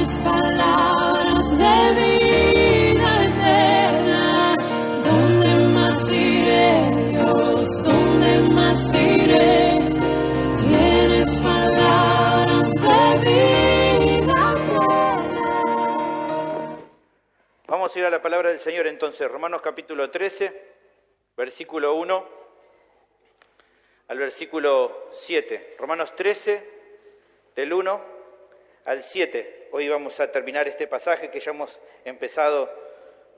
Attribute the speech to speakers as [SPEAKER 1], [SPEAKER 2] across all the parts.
[SPEAKER 1] Tienes palabras de vida eterna. ¿Dónde más iré, Dios? ¿Dónde más iré? Tienes palabras de vida eterna.
[SPEAKER 2] Vamos a ir a la palabra del Señor entonces, Romanos capítulo 13, versículo 1 al versículo 7. Romanos 13, del 1 al 7. Hoy vamos a terminar este pasaje que ya hemos empezado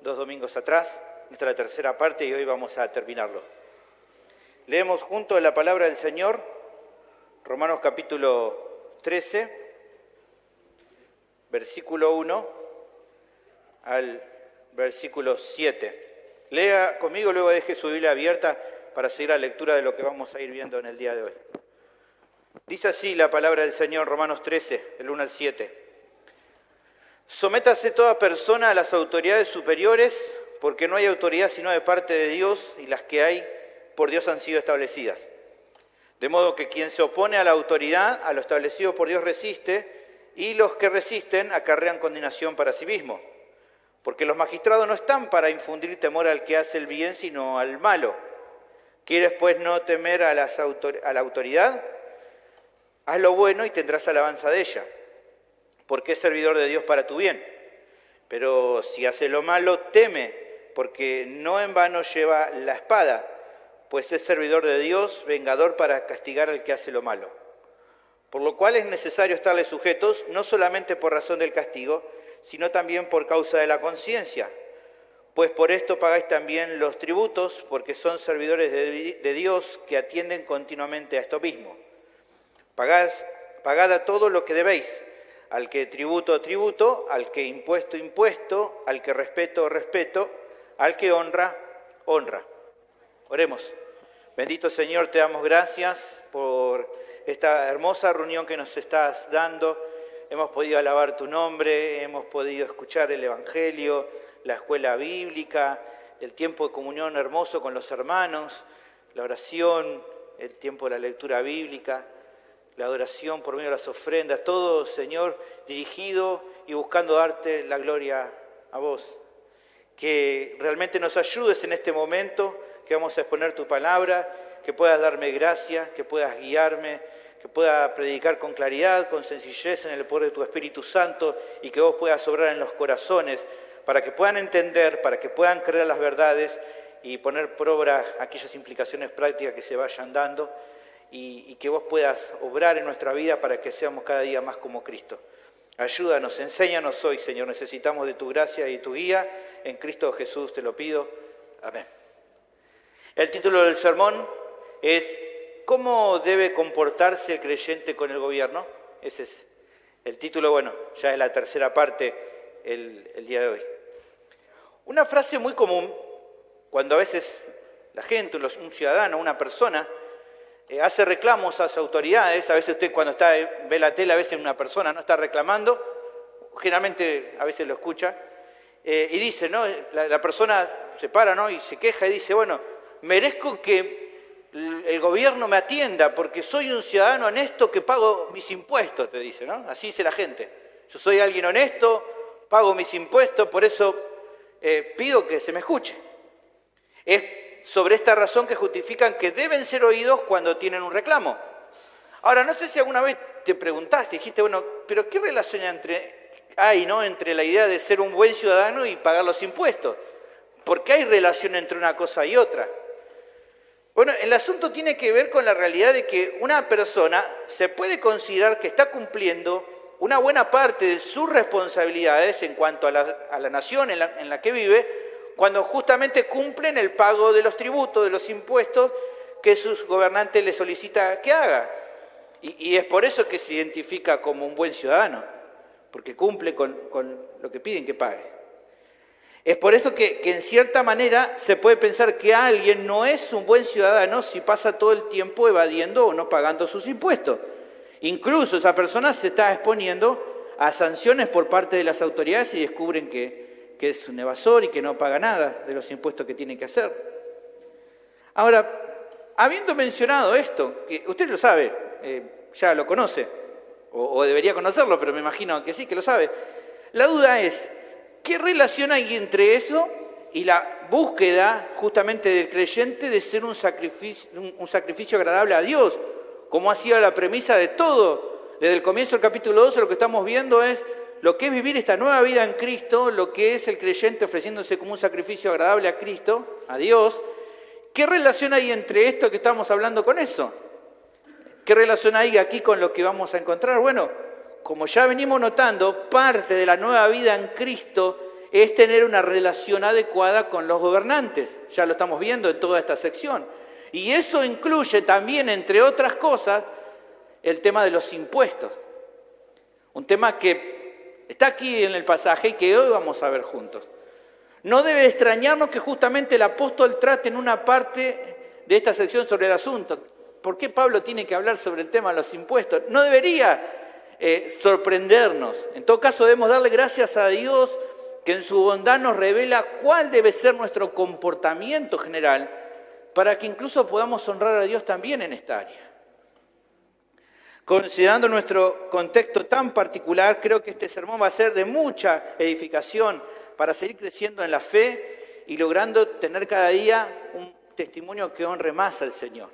[SPEAKER 2] 2 domingos atrás. Esta es la tercera parte y hoy vamos a terminarlo. Leemos juntos la palabra del Señor, Romanos capítulo 13, versículo 1 al versículo 7. Lea conmigo, luego deje su Biblia abierta para seguir la lectura de lo que vamos a ir viendo en el día de hoy. Dice así la palabra del Señor, Romanos 13, del 1 al 7. Sométase toda persona a las autoridades superiores, porque no hay autoridad sino de parte de Dios, y las que hay por Dios han sido establecidas. De modo que quien se opone a la autoridad, a lo establecido por Dios resiste, y los que resisten acarrean condenación para sí mismos. Porque los magistrados no están para infundir temor al que hace el bien, sino al malo. ¿Quieres pues no temer a la autoridad? Haz lo bueno y tendrás alabanza de ella, porque es servidor de Dios para tu bien. Pero si hace lo malo, teme, porque no en vano lleva la espada, pues es servidor de Dios, vengador para castigar al que hace lo malo. Por lo cual es necesario estarles sujetos, no solamente por razón del castigo, sino también por causa de la conciencia. Pues por esto pagáis también los tributos, porque son servidores de Dios que atienden continuamente a esto mismo. Pagad a todo lo que debéis, al que tributo, tributo, al que impuesto, impuesto, al que respeto, respeto, al que honra, honra. Oremos. Bendito Señor, te damos gracias por esta hermosa reunión que nos estás dando. Hemos podido alabar tu nombre, hemos podido escuchar el Evangelio, la escuela bíblica, el tiempo de comunión hermoso con los hermanos, la oración, el tiempo de la lectura bíblica, la adoración por medio de las ofrendas, todo, Señor, dirigido y buscando darte la gloria a vos. Que realmente nos ayudes en este momento, que vamos a exponer tu palabra, que puedas darme gracia, que puedas guiarme, que pueda predicar con claridad, con sencillez en el poder de tu Espíritu Santo y que vos puedas obrar en los corazones para que puedan entender, para que puedan creer las verdades y poner por obra aquellas implicaciones prácticas que se vayan dando y que vos puedas obrar en nuestra vida para que seamos cada día más como Cristo. Ayúdanos, enséñanos hoy, Señor. Necesitamos de tu gracia y tu guía. En Cristo Jesús te lo pido. Amén. El título del sermón es ¿cómo debe comportarse el creyente con el gobierno? Ese es el título, bueno, ya es la tercera parte el día de hoy. Una frase muy común, cuando a veces la gente, un ciudadano, una persona, hace reclamos a las autoridades, a veces usted cuando ve la tele, a veces una persona no está reclamando, generalmente a veces lo escucha, y dice, ¿no? La persona se para, ¿no? Y se queja y dice, bueno, merezco que el gobierno me atienda porque soy un ciudadano honesto que pago mis impuestos, te dice, ¿no? Así dice la gente. Yo soy alguien honesto, pago mis impuestos, por eso pido que se me escuche. Es sobre esta razón que justifican que deben ser oídos cuando tienen un reclamo. Ahora, no sé si alguna vez te preguntaste, dijiste, bueno, pero ¿qué relación hay, ¿no? entre la idea de ser un buen ciudadano y pagar los impuestos? ¿Por qué hay relación entre una cosa y otra? Bueno, el asunto tiene que ver con la realidad de que una persona se puede considerar que está cumpliendo una buena parte de sus responsabilidades en cuanto a la nación en la que vive, cuando justamente cumplen el pago de los tributos, de los impuestos que sus gobernantes le solicita que haga. Y es por eso que se identifica como un buen ciudadano, porque cumple con lo que piden que pague. Es por eso que en cierta manera se puede pensar que alguien no es un buen ciudadano si pasa todo el tiempo evadiendo o no pagando sus impuestos. Incluso esa persona se está exponiendo a sanciones por parte de las autoridades y descubren que es un evasor y que no paga nada de los impuestos que tiene que hacer. Ahora, habiendo mencionado esto, que usted lo sabe, ya lo conoce, o debería conocerlo, pero me imagino que sí, que lo sabe. La duda es, ¿qué relación hay entre eso y la búsqueda justamente del creyente de ser un sacrificio agradable a Dios? Como ha sido la premisa de todo. Desde el comienzo del capítulo 12 lo que estamos viendo es lo que es vivir esta nueva vida en Cristo, lo que es el creyente ofreciéndose como un sacrificio agradable a Cristo, a Dios. ¿Qué relación hay entre esto que estamos hablando con eso? ¿Qué relación hay aquí con lo que vamos a encontrar? Bueno, como ya venimos notando, parte de la nueva vida en Cristo es tener una relación adecuada con los gobernantes. Ya lo estamos viendo en toda esta sección. Y eso incluye también, entre otras cosas, el tema de los impuestos. Un tema que está aquí en el pasaje y que hoy vamos a ver juntos. No debe extrañarnos que justamente el apóstol trate en una parte de esta sección sobre el asunto. ¿Por qué Pablo tiene que hablar sobre el tema de los impuestos? No debería sorprendernos. En todo caso, debemos darle gracias a Dios que en su bondad nos revela cuál debe ser nuestro comportamiento general para que incluso podamos honrar a Dios también en esta área. Considerando nuestro contexto tan particular, creo que este sermón va a ser de mucha edificación para seguir creciendo en la fe y logrando tener cada día un testimonio que honre más al Señor.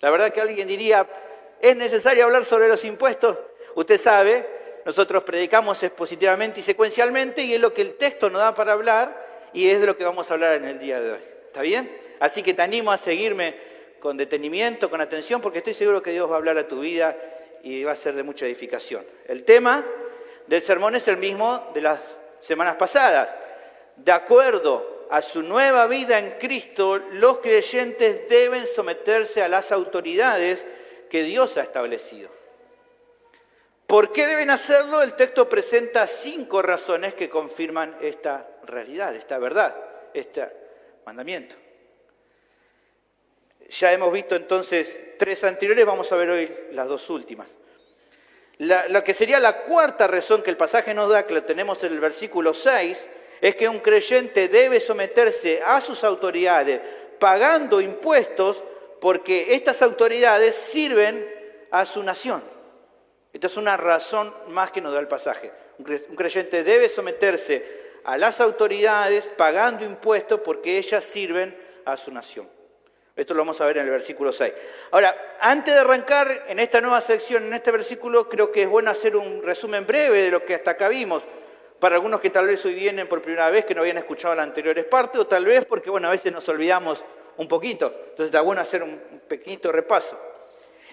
[SPEAKER 2] La verdad que alguien diría, ¿es necesario hablar sobre los impuestos? Usted sabe, nosotros predicamos expositivamente y secuencialmente y es lo que el texto nos da para hablar y es de lo que vamos a hablar en el día de hoy. ¿Está bien? Así que te animo a seguirme con detenimiento, con atención, porque estoy seguro que Dios va a hablar a tu vida y va a ser de mucha edificación. El tema del sermón es el mismo de las semanas pasadas. De acuerdo a su nueva vida en Cristo, los creyentes deben someterse a las autoridades que Dios ha establecido. ¿Por qué deben hacerlo? El texto presenta 5 razones que confirman esta realidad, esta verdad, este mandamiento. Ya hemos visto entonces 3 anteriores, vamos a ver hoy las 2 últimas. Lo que sería la cuarta razón que el pasaje nos da, que lo tenemos en el versículo 6, es que un creyente debe someterse a sus autoridades pagando impuestos porque estas autoridades sirven a su nación. Esta es una razón más que nos da el pasaje. Un creyente debe someterse a las autoridades pagando impuestos porque ellas sirven a su nación. Esto lo vamos a ver en el versículo 6. Ahora, antes de arrancar en esta nueva sección, en este versículo, creo que es bueno hacer un resumen breve de lo que hasta acá vimos. Para algunos que tal vez hoy vienen por primera vez, que no habían escuchado las anteriores partes, o tal vez porque, a veces nos olvidamos un poquito. Entonces está bueno hacer un pequeñito repaso.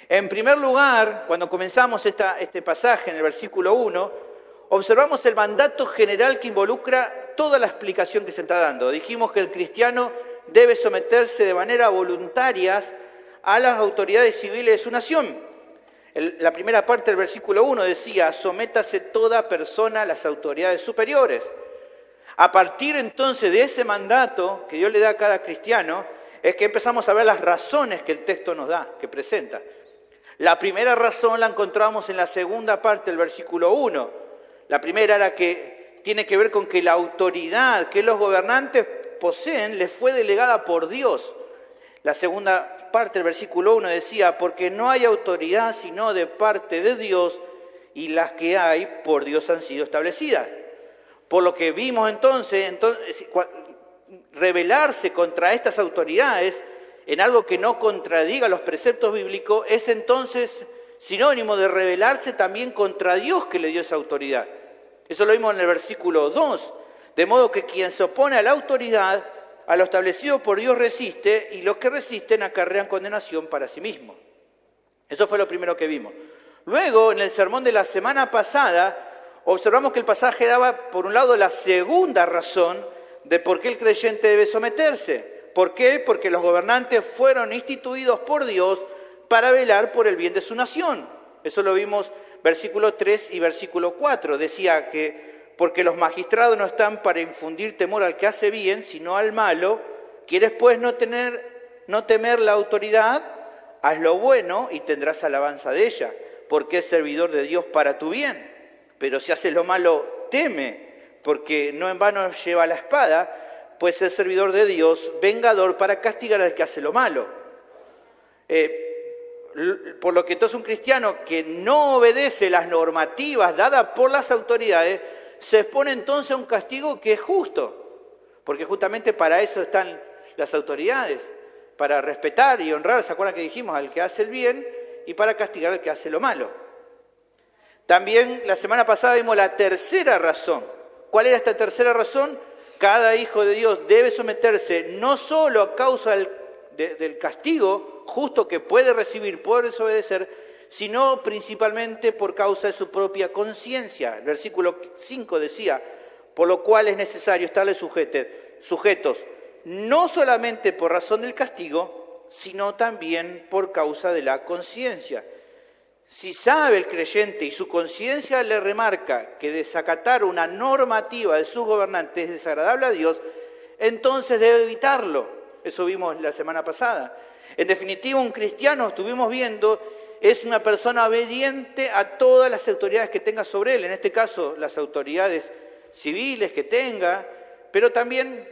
[SPEAKER 2] En primer lugar, cuando comenzamos este pasaje en el versículo 1, observamos el mandato general que involucra toda la explicación que se está dando. Dijimos que el cristiano debe someterse de manera voluntaria a las autoridades civiles de su nación. La primera parte del versículo 1 decía, sométase toda persona a las autoridades superiores. A partir entonces de ese mandato que Dios le da a cada cristiano, es que empezamos a ver las razones que el texto nos da, que presenta. La primera razón la encontramos en la segunda parte del versículo 1. La primera era que tiene que ver con que la autoridad que los gobernantes poseen les fue delegada por Dios. La segunda parte del versículo 1 decía, porque no hay autoridad sino de parte de Dios y las que hay por Dios han sido establecidas. Por lo que vimos entonces rebelarse contra estas autoridades en algo que no contradiga los preceptos bíblicos es entonces sinónimo de rebelarse también contra Dios que le dio esa autoridad. Eso lo vimos en el versículo 2. De modo que quien se opone a la autoridad, a lo establecido por Dios resiste, y los que resisten acarrean condenación para sí mismos. Eso fue lo primero que vimos. Luego, en el sermón de la semana pasada, observamos que el pasaje daba, por un lado, la segunda razón de por qué el creyente debe someterse. ¿Por qué? Porque los gobernantes fueron instituidos por Dios para velar por el bien de su nación. Eso lo vimos versículo 3 y versículo 4. Decía que porque los magistrados no están para infundir temor al que hace bien, sino al malo. ¿Quieres pues no temer la autoridad? Haz lo bueno y tendrás alabanza de ella, porque es servidor de Dios para tu bien. Pero si haces lo malo, teme, porque no en vano lleva la espada, pues es servidor de Dios, vengador para castigar al que hace lo malo. por lo que entonces un cristiano que no obedece las normativas dadas por las autoridades, se expone entonces a un castigo que es justo, porque justamente para eso están las autoridades, para respetar y honrar, ¿se acuerdan que dijimos? Al que hace el bien y para castigar al que hace lo malo. También la semana pasada vimos la tercera razón. ¿Cuál era esta tercera razón? Cada hijo de Dios debe someterse no solo a causa del castigo justo que puede recibir por desobedecer, sino principalmente por causa de su propia conciencia. El versículo 5 decía, por lo cual es necesario estarles sujetos, no solamente por razón del castigo, sino también por causa de la conciencia. Si sabe el creyente y su conciencia le remarca que desacatar una normativa de sus gobernantes es desagradable a Dios, entonces debe evitarlo. Eso vimos la semana pasada. En definitiva, un cristiano, estuvimos viendo, es una persona obediente a todas las autoridades que tenga sobre él, en este caso las autoridades civiles que tenga, pero también,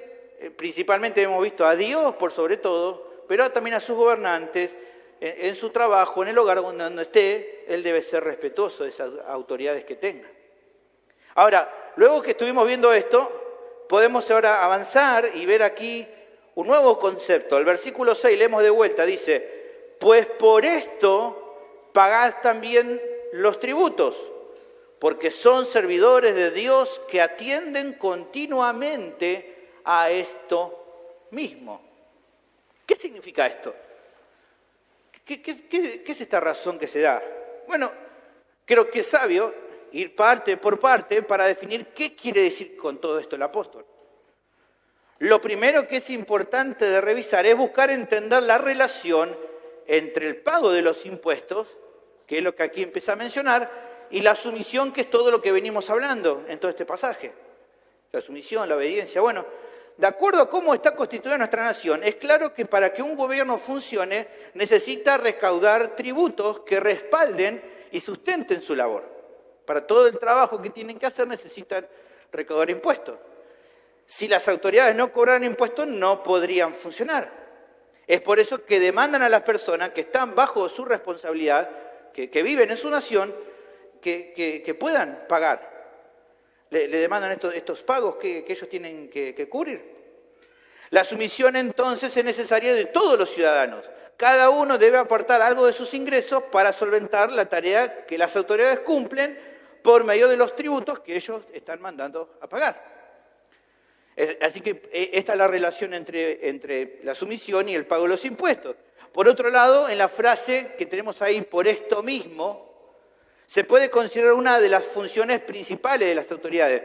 [SPEAKER 2] principalmente hemos visto a Dios por sobre todo, pero también a sus gobernantes, en su trabajo, en el hogar donde esté, él debe ser respetuoso de esas autoridades que tenga. Ahora, luego que estuvimos viendo esto, podemos ahora avanzar y ver aquí un nuevo concepto. El versículo 6, leemos de vuelta, dice, pues por esto pagad también los tributos, porque son servidores de Dios que atienden continuamente a esto mismo. ¿Qué significa esto? ¿Qué es esta razón que se da? Bueno, creo que es sabio ir parte por parte para definir qué quiere decir con todo esto el apóstol. Lo primero que es importante de revisar es buscar entender la relación entre el pago de los impuestos, que es lo que aquí empieza a mencionar, y la sumisión, que es todo lo que venimos hablando en todo este pasaje. La sumisión, la obediencia. Bueno, de acuerdo a cómo está constituida nuestra nación, es claro que para que un gobierno funcione necesita recaudar tributos que respalden y sustenten su labor. Para todo el trabajo que tienen que hacer necesitan recaudar impuestos. Si las autoridades no cobraran impuestos, no podrían funcionar. Es por eso que demandan a las personas que están bajo su responsabilidad, que viven en su nación, que puedan pagar. Le demandan estos pagos que ellos tienen que cubrir. La sumisión entonces es necesaria de todos los ciudadanos. Cada uno debe aportar algo de sus ingresos para solventar la tarea que las autoridades cumplen por medio de los tributos que ellos están mandando a pagar. Así que esta es la relación entre la sumisión y el pago de los impuestos. Por otro lado, en la frase que tenemos ahí, por esto mismo, se puede considerar una de las funciones principales de las autoridades.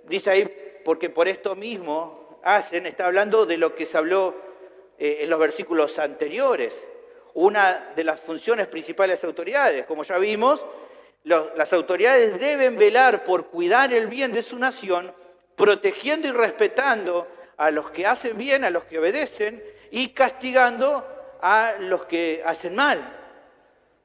[SPEAKER 2] Dice ahí, porque por esto mismo está hablando de lo que se habló en los versículos anteriores. Una de las funciones principales de las autoridades, como ya vimos, las autoridades deben velar por cuidar el bien de su nación, protegiendo y respetando a los que hacen bien, a los que obedecen, y castigando a los que hacen mal.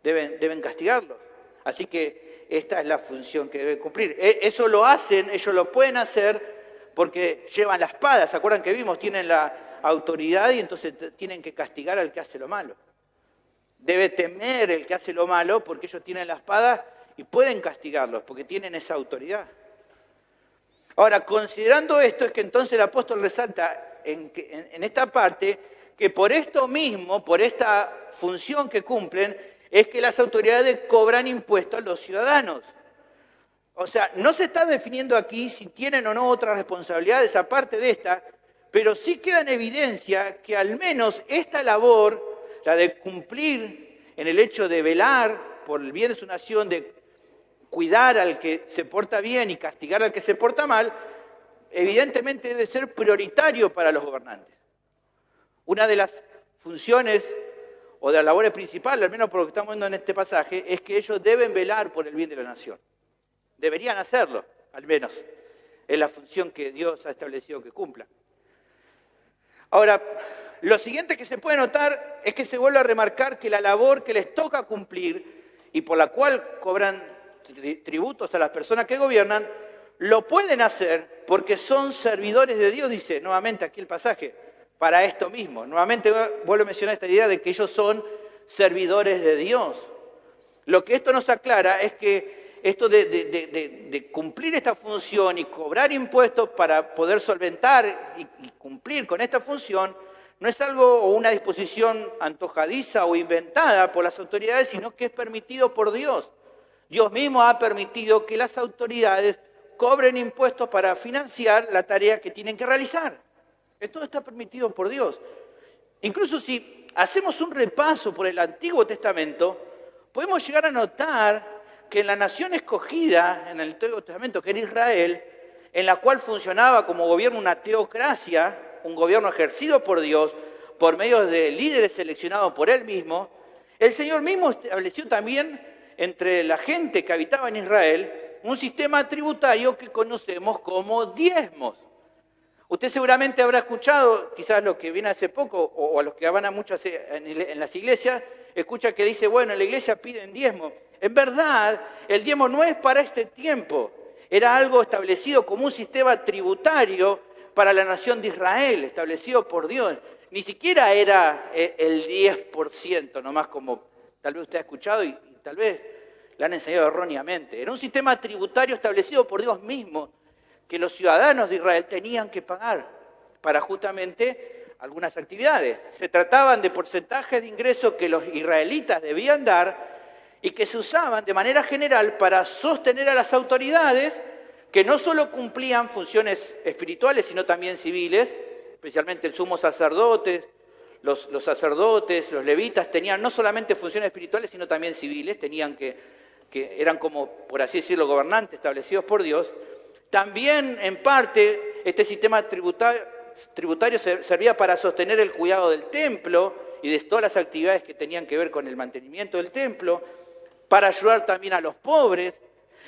[SPEAKER 2] Deben castigarlos. Así que esta es la función que deben cumplir. Eso lo hacen, ellos lo pueden hacer porque llevan la espada. ¿Se acuerdan que vimos? Tienen la autoridad y entonces tienen que castigar al que hace lo malo. Debe temer el que hace lo malo porque ellos tienen la espada y pueden castigarlos porque tienen esa autoridad. Ahora, considerando esto, es que entonces el apóstol resalta en esta parte que por esto mismo, por esta función que cumplen, es que las autoridades cobran impuestos a los ciudadanos. O sea, no se está definiendo aquí si tienen o no otras responsabilidades aparte de esta, pero sí queda en evidencia que al menos esta labor, la de cumplir en el hecho de velar por el bien de su nación, de cuidar al que se porta bien y castigar al que se porta mal, evidentemente debe ser prioritario para los gobernantes. Una de las funciones o de las labores principales, al menos por lo que estamos viendo en este pasaje, es que ellos deben velar por el bien de la nación. Deberían hacerlo, al menos. Es la función que Dios ha establecido que cumpla. Ahora, lo siguiente que se puede notar es que se vuelve a remarcar que la labor que les toca cumplir y por la cual cobran tributos a las personas que gobiernan, lo pueden hacer porque son servidores de Dios, dice nuevamente aquí el pasaje, para esto mismo. Nuevamente vuelvo a mencionar esta idea de que ellos son servidores de Dios. Lo que esto nos aclara es que esto de cumplir esta función y cobrar impuestos para poder solventar y cumplir con esta función no es algo o una disposición antojadiza o inventada por las autoridades, sino que es permitido por Dios. Dios mismo ha permitido que las autoridades cobren impuestos para financiar la tarea que tienen que realizar. Esto está permitido por Dios. Incluso si hacemos un repaso por el Antiguo Testamento, podemos llegar a notar que en la nación escogida en el Antiguo Testamento, que era Israel, en la cual funcionaba como gobierno una teocracia, un gobierno ejercido por Dios, por medio de líderes seleccionados por Él mismo, el Señor mismo estableció también entre la gente que habitaba en Israel un sistema tributario que conocemos como diezmos. Usted seguramente habrá escuchado, quizás los que vienen hace poco, o a los que van a muchas en las iglesias, escucha que dice, bueno, en la iglesia piden diezmo. En verdad, el diezmo no es para este tiempo. Era algo establecido como un sistema tributario para la nación de Israel, establecido por Dios. Ni siquiera era el 10%, nomás como tal vez usted ha escuchado y tal vez le han enseñado erróneamente. Era un sistema tributario establecido por Dios mismo, que los ciudadanos de Israel tenían que pagar para justamente algunas actividades. Se trataban de porcentajes de ingresos que los israelitas debían dar y que se usaban de manera general para sostener a las autoridades que no solo cumplían funciones espirituales, sino también civiles, especialmente el sumo sacerdote, los sacerdotes, los levitas, tenían no solamente funciones espirituales, sino también civiles, tenían que eran como, por así decirlo, gobernantes establecidos por Dios. También, en parte, este sistema tributario servía para sostener el cuidado del templo y de todas las actividades que tenían que ver con el mantenimiento del templo, para ayudar también a los pobres.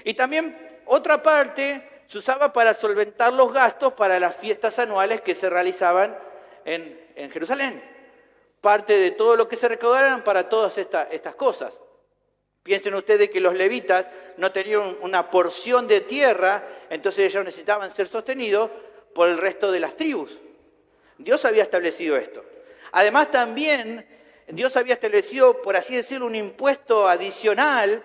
[SPEAKER 2] Y también, otra parte, se usaba para solventar los gastos para las fiestas anuales que se realizaban en Jerusalén. Parte de todo lo que se recaudaran para todas estas cosas. Piensen ustedes que los levitas no tenían una porción de tierra, entonces ellos necesitaban ser sostenidos por el resto de las tribus. Dios había establecido esto. Además también Dios había establecido, por así decirlo, un impuesto adicional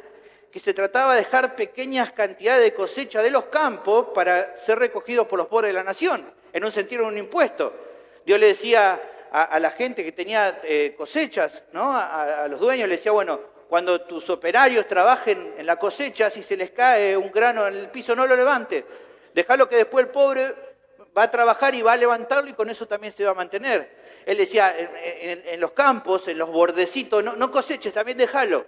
[SPEAKER 2] que se trataba de dejar pequeñas cantidades de cosecha de los campos para ser recogidos por los pobres de la nación. En un sentido, un impuesto. Dios le decía a la gente que tenía cosechas, ¿no? A los dueños le decía, bueno, cuando tus operarios trabajen en la cosecha, si se les cae un grano en el piso, no lo levantes. Dejalo que después el pobre va a trabajar y va a levantarlo y con eso también se va a mantener. Él decía, en los campos, en los bordecitos, no coseches, también déjalo.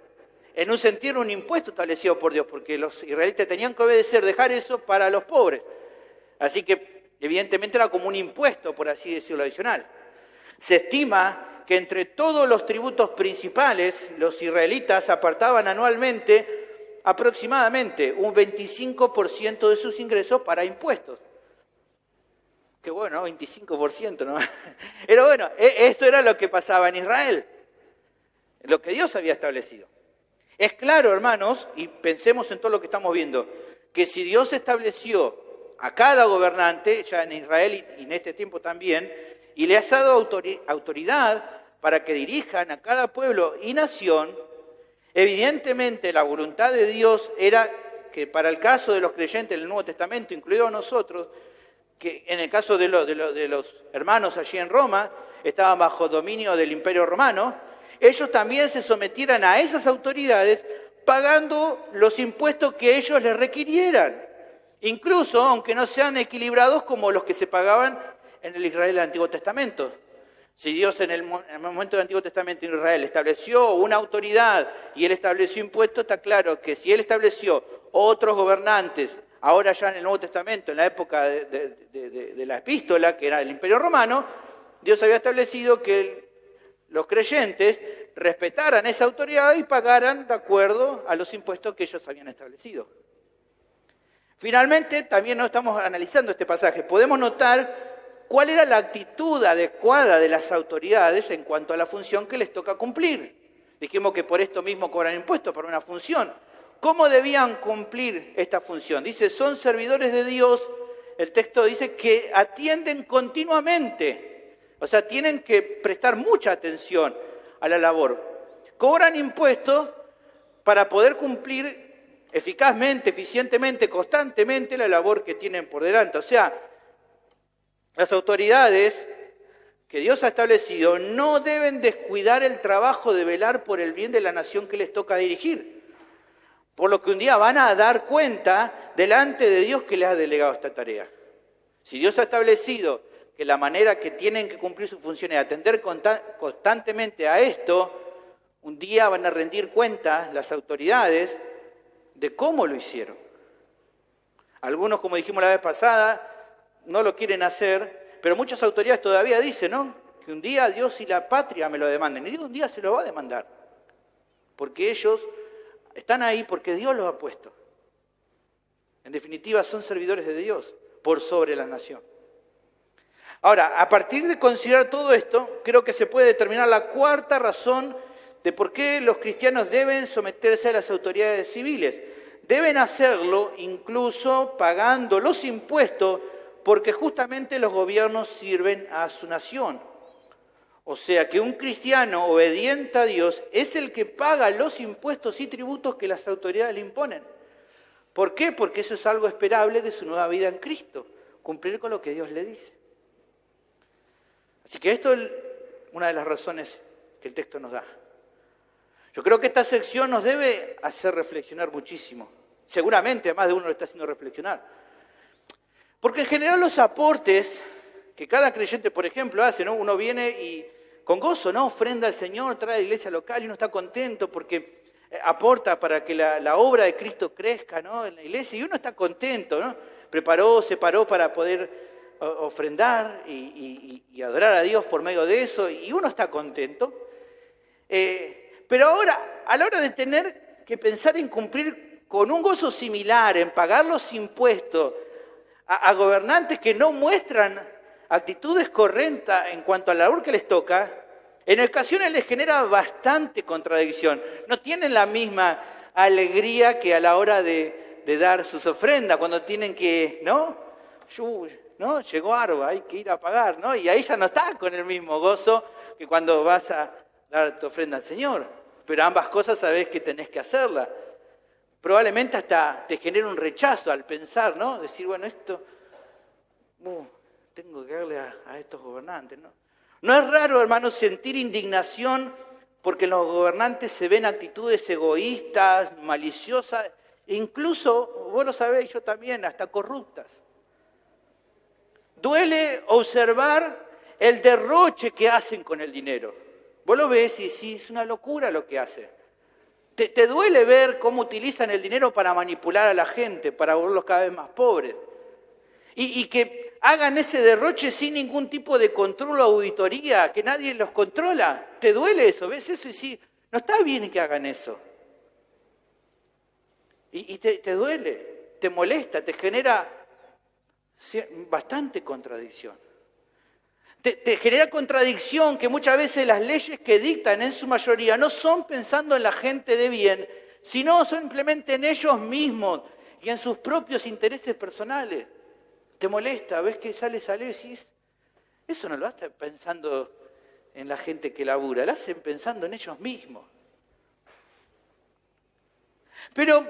[SPEAKER 2] En un sentido, un impuesto establecido por Dios, porque los israelitas tenían que obedecer, dejar eso para los pobres. Así que, evidentemente, era como un impuesto, por así decirlo, adicional. Se estima que entre todos los tributos principales, los israelitas apartaban anualmente aproximadamente un 25% de sus ingresos para impuestos. Qué bueno, 25%, ¿no? Pero bueno, esto era lo que pasaba en Israel, lo que Dios había establecido. Es claro, hermanos, y pensemos en todo lo que estamos viendo, que si Dios estableció a cada gobernante, ya en Israel y en este tiempo también, y le ha dado autoridad para que dirijan a cada pueblo y nación, evidentemente la voluntad de Dios era que para el caso de los creyentes del Nuevo Testamento, incluidos nosotros, que en el caso de los hermanos allí en Roma, estaban bajo dominio del Imperio Romano, ellos también se sometieran a esas autoridades pagando los impuestos que ellos les requirieran, incluso aunque no sean equilibrados como los que se pagaban en el Israel del Antiguo Testamento. Si Dios en el momento del Antiguo Testamento en Israel estableció una autoridad y Él estableció impuestos, está claro que si Él estableció otros gobernantes, ahora ya en el Nuevo Testamento, en la época de la epístola, que era el Imperio Romano, Dios había establecido que los creyentes respetaran esa autoridad y pagaran de acuerdo a los impuestos que ellos habían establecido. Finalmente, también no estamos analizando este pasaje, podemos notar cuál era la actitud adecuada de las autoridades en cuanto a la función que les toca cumplir. Dijimos que por esto mismo cobran impuestos, por una función. ¿Cómo debían cumplir esta función? Dice, son servidores de Dios. El texto dice que atienden continuamente. O sea, tienen que prestar mucha atención a la labor. cobran impuestos para poder cumplir eficazmente, eficientemente, constantemente la labor que tienen por delante. O sea, las autoridades que Dios ha establecido no deben descuidar el trabajo de velar por el bien de la nación que les toca dirigir. Por lo que un día van a dar cuenta delante de Dios que les ha delegado esta tarea. Si Dios ha establecido que la manera que tienen que cumplir sus funciones es atender constantemente a esto, un día van a rendir cuenta las autoridades de cómo lo hicieron. Algunos, como dijimos la vez pasada, no lo quieren hacer, pero muchas autoridades todavía dicen, ¿no?, que un día Dios y la patria me lo demanden. Y digo, un día se lo va a demandar, porque ellos están ahí porque Dios los ha puesto. En definitiva, son servidores de Dios por sobre la nación. Ahora, a partir de considerar todo esto, creo que se puede determinar la cuarta razón de por qué los cristianos deben someterse a las autoridades civiles. Deben hacerlo incluso pagando los impuestos, porque justamente los gobiernos sirven a su nación. O sea que un cristiano obediente a Dios es el que paga los impuestos y tributos que las autoridades le imponen. ¿Por qué? Porque eso es algo esperable de su nueva vida en Cristo, cumplir con lo que Dios le dice. Así que esto es una de las razones que el texto nos da. Yo creo que esta sección nos debe hacer reflexionar muchísimo. Seguramente a más de uno lo está haciendo reflexionar. Porque en general los aportes que cada creyente, por ejemplo, hace, ¿no? Uno viene y con gozo, ¿no?, ofrenda al Señor, trae a la iglesia local y uno está contento porque aporta para que la obra de Cristo crezca, ¿no?, en la iglesia, y uno está contento, ¿no? Separó para poder ofrendar y adorar a Dios por medio de eso, y uno está contento. Pero ahora, a la hora de tener que pensar en cumplir con un gozo similar, en pagar los impuestos a gobernantes que no muestran actitudes correctas en cuanto a la labor que les toca, en ocasiones les genera bastante contradicción. No tienen la misma alegría que a la hora de dar sus ofrendas, cuando tienen que, ¿no? Llegó Arba, hay que ir a pagar, ¿no? Y ahí ya no está con el mismo gozo que cuando vas a dar tu ofrenda al Señor. Pero ambas cosas sabés que tenés que hacerlas. Probablemente hasta te genera un rechazo al pensar, ¿no? Decir, bueno, esto tengo que darle a estos gobernantes, ¿no? No es raro, hermanos, sentir indignación porque en los gobernantes se ven actitudes egoístas, maliciosas, e incluso, vos lo sabéis, yo también, hasta corruptas. Duele observar el derroche que hacen con el dinero. Vos lo ves y decís, es una locura lo que hace. Te duele ver cómo utilizan el dinero para manipular a la gente, para volverlos cada vez más pobres. Y que hagan ese derroche sin ningún tipo de control o auditoría, que nadie los controla. ¿Te duele eso? ¿Ves eso? Y sí, no está bien que hagan eso. Y te duele, te molesta, te genera bastante contradicción. Te genera contradicción que muchas veces las leyes que dictan en su mayoría no son pensando en la gente de bien, sino simplemente en ellos mismos y en sus propios intereses personales. Te molesta, ves que sale y decís, eso no lo hacen pensando en la gente que labura, lo hacen pensando en ellos mismos. Pero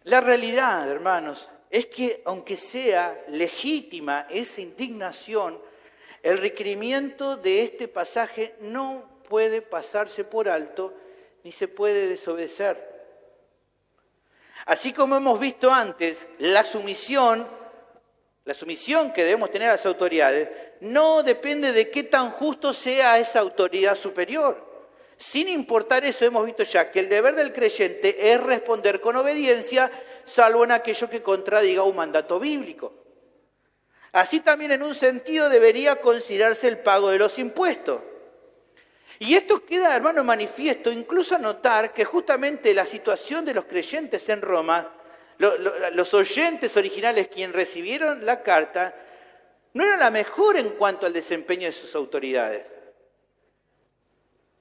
[SPEAKER 2] la realidad, hermanos, es que aunque sea legítima esa indignación, el requerimiento de este pasaje no puede pasarse por alto ni se puede desobedecer. Así como hemos visto antes, la sumisión que debemos tener a las autoridades no depende de qué tan justo sea esa autoridad superior. Sin importar eso, hemos visto ya que el deber del creyente es responder con obediencia, salvo en aquello que contradiga un mandato bíblico. Así también en un sentido debería considerarse el pago de los impuestos. Y esto queda, hermano, manifiesto, incluso a notar que justamente la situación de los creyentes en Roma, los oyentes originales quienes recibieron la carta, no era la mejor en cuanto al desempeño de sus autoridades.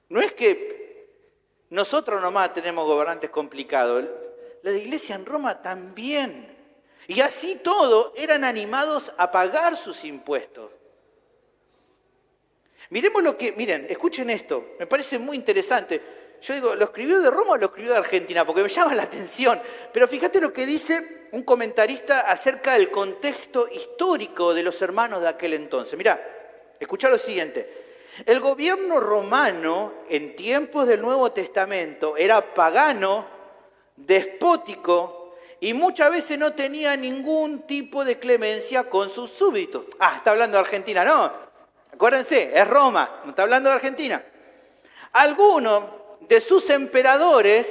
[SPEAKER 2] No es que nosotros nomás tenemos gobernantes complicados, la iglesia en Roma también. Y así todo eran animados a pagar sus impuestos. Miren, escuchen esto, me parece muy interesante. Yo digo, ¿lo escribió de Roma o lo escribió de Argentina? Porque me llama la atención. Pero fíjate lo que dice un comentarista acerca del contexto histórico de los hermanos de aquel entonces. Mirá, escuchá lo siguiente. El gobierno romano en tiempos del Nuevo Testamento era pagano, despótico y muchas veces no tenía ningún tipo de clemencia con sus súbditos. Ah, está hablando de Argentina, no. Acuérdense, es Roma, no está hablando de Argentina. Algunos de sus emperadores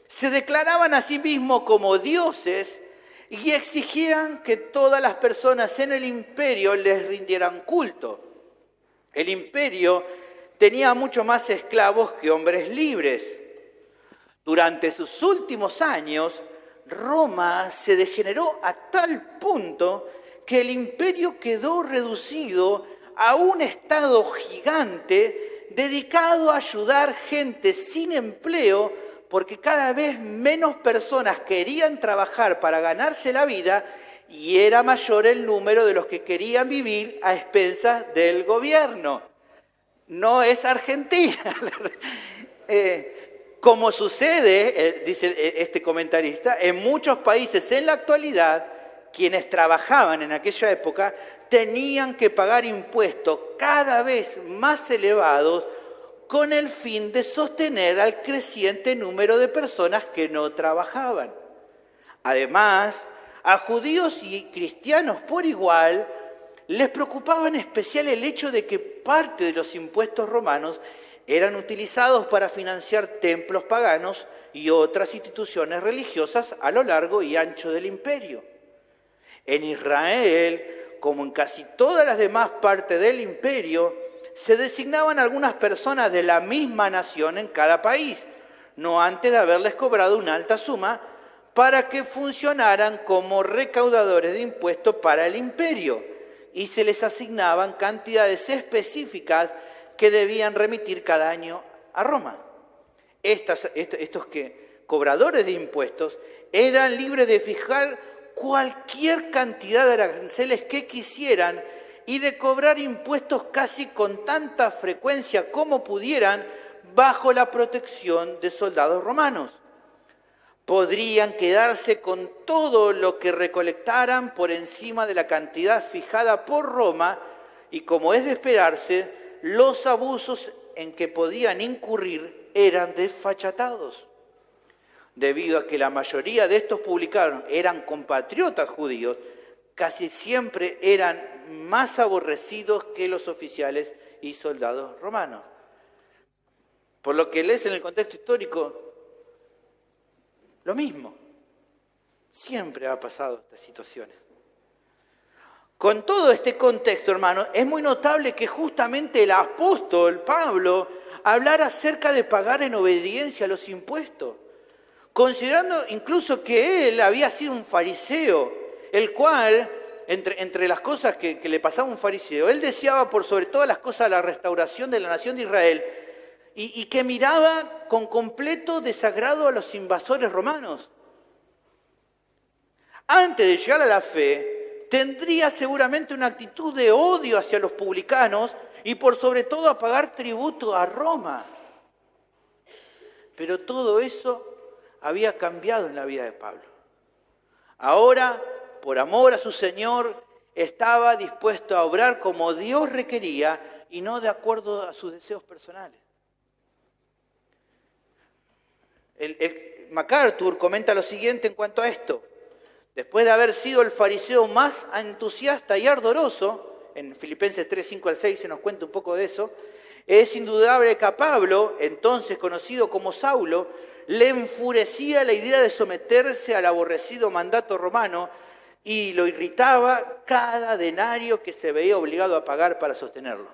[SPEAKER 2] se declaraban a sí mismos como dioses y exigían que todas las personas en el imperio les rindieran culto. El imperio tenía mucho más esclavos que hombres libres. Durante sus últimos años, Roma se degeneró a tal punto que el imperio quedó reducido a un estado gigante dedicado a ayudar gente sin empleo porque cada vez menos personas querían trabajar para ganarse la vida y era mayor el número de los que querían vivir a expensas del gobierno. No es Argentina. Como sucede, dice este comentarista, en muchos países en la actualidad, quienes trabajaban en aquella época tenían que pagar impuestos cada vez más elevados con el fin de sostener al creciente número de personas que no trabajaban. Además, a judíos y cristianos por igual les preocupaba en especial el hecho de que parte de los impuestos romanos eran utilizados para financiar templos paganos y otras instituciones religiosas a lo largo y ancho del imperio. En Israel, como en casi todas las demás partes del imperio, se designaban algunas personas de la misma nación en cada país, no antes de haberles cobrado una alta suma para que funcionaran como recaudadores de impuestos para el imperio, y se les asignaban cantidades específicas que debían remitir cada año a Roma. Estos cobradores de impuestos eran libres de fijar cualquier cantidad de aranceles que quisieran y de cobrar impuestos casi con tanta frecuencia como pudieran bajo la protección de soldados romanos. Podrían quedarse con todo lo que recolectaran por encima de la cantidad fijada por Roma y, como es de esperarse, los abusos en que podían incurrir eran desfachatados. Debido a que la mayoría de estos publicanos eran compatriotas judíos, casi siempre eran más aborrecidos que los oficiales y soldados romanos. Por lo que lees en el contexto histórico, lo mismo. Siempre ha pasado estas situaciones. Con todo este contexto, hermano, es muy notable que justamente el apóstol Pablo hablara acerca de pagar en obediencia a los impuestos, considerando incluso que él había sido un fariseo, el cual, entre las cosas que le pasaba a un fariseo, él deseaba por sobre todas las cosas la restauración de la nación de Israel y que miraba con completo desagrado a los invasores romanos. Antes de llegar a la fe, tendría seguramente una actitud de odio hacia los publicanos y por sobre todo a pagar tributo a Roma. Pero todo eso había cambiado en la vida de Pablo. Ahora, por amor a su Señor, estaba dispuesto a obrar como Dios requería y no de acuerdo a sus deseos personales. MacArthur comenta lo siguiente en cuanto a esto. Después de haber sido el fariseo más entusiasta y ardoroso, en Filipenses 3, 5 al 6 se nos cuenta un poco de eso, es indudable que a Pablo, entonces conocido como Saulo, le enfurecía la idea de someterse al aborrecido mandato romano y lo irritaba cada denario que se veía obligado a pagar para sostenerlo.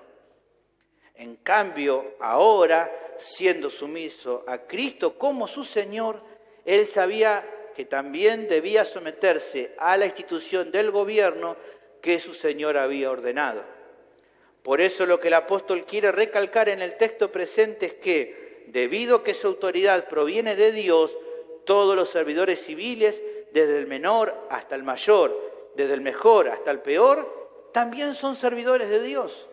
[SPEAKER 2] En cambio, ahora, siendo sumiso a Cristo como su Señor, él sabía que también debía someterse a la institución del gobierno que su Señor había ordenado. Por eso lo que el apóstol quiere recalcar en el texto presente es que, debido a que su autoridad proviene de Dios, todos los servidores civiles, desde el menor hasta el mayor, desde el mejor hasta el peor, también son servidores de Dios.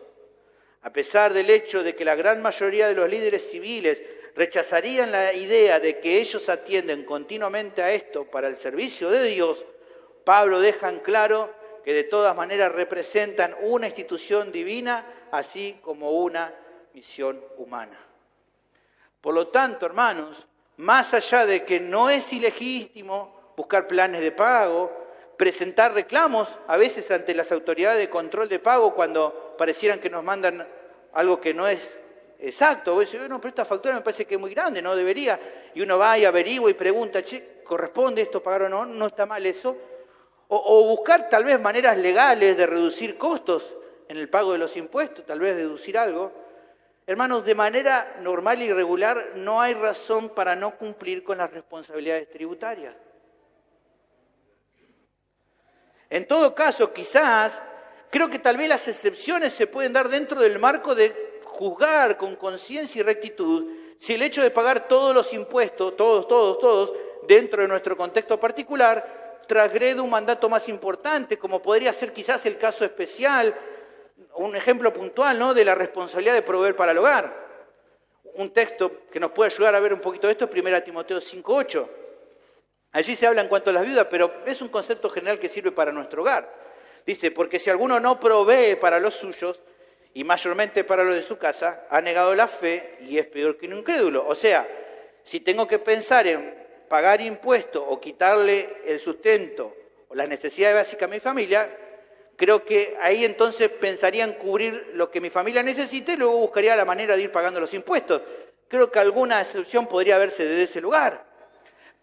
[SPEAKER 2] A pesar del hecho de que la gran mayoría de los líderes civiles rechazarían la idea de que ellos atienden continuamente a esto para el servicio de Dios, Pablo deja en claro que de todas maneras representan una institución divina, así como una misión humana. Por lo tanto, hermanos, más allá de que no es ilegítimo buscar planes de pago, presentar reclamos a veces ante las autoridades de control de pago cuando parecieran que nos mandan algo que no es exacto. Vos decís, no, pero esta factura me parece que es muy grande, no debería. Y uno va y averigua y pregunta, che, ¿corresponde esto pagar o no? ¿No está mal eso? O buscar tal vez maneras legales de reducir costos en el pago de los impuestos, tal vez deducir algo. Hermanos, de manera normal y regular no hay razón para no cumplir con las responsabilidades tributarias. En todo caso, quizás, creo que tal vez las excepciones se pueden dar dentro del marco de juzgar con conciencia y rectitud si el hecho de pagar todos los impuestos, todos, dentro de nuestro contexto particular, transgrede un mandato más importante, como podría ser quizás el caso especial, un ejemplo puntual, ¿no?, de la responsabilidad de proveer para el hogar. Un texto que nos puede ayudar a ver un poquito de esto es 1 Timoteo 5:8. Allí se habla en cuanto a las viudas, pero es un concepto general que sirve para nuestro hogar. Dice, porque si alguno no provee para los suyos, y mayormente para los de su casa, ha negado la fe y es peor que un incrédulo. O sea, si tengo que pensar en pagar impuestos o quitarle el sustento o las necesidades básicas a mi familia, creo que ahí entonces pensaría en cubrir lo que mi familia necesite y luego buscaría la manera de ir pagando los impuestos. Creo que alguna excepción podría verse desde ese lugar.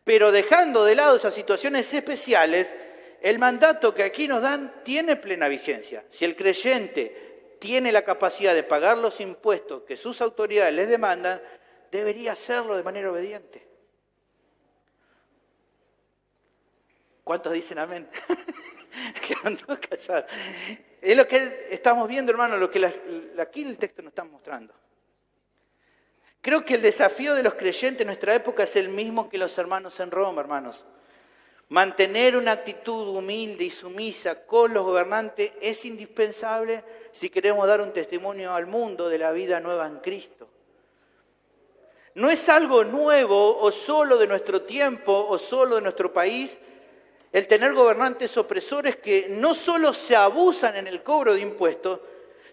[SPEAKER 2] Pero dejando de lado esas situaciones especiales, el mandato que aquí nos dan tiene plena vigencia. Si el creyente tiene la capacidad de pagar los impuestos que sus autoridades les demandan, debería hacerlo de manera obediente. ¿Cuántos dicen amén? Quedan todos callados. Es lo que estamos viendo, hermano, lo que aquí el texto nos está mostrando. Creo que el desafío de los creyentes en nuestra época es el mismo que los hermanos en Roma, hermanos. Mantener una actitud humilde y sumisa con los gobernantes es indispensable si queremos dar un testimonio al mundo de la vida nueva en Cristo. No es algo nuevo o solo de nuestro tiempo o solo de nuestro país el tener gobernantes opresores que no solo se abusan en el cobro de impuestos,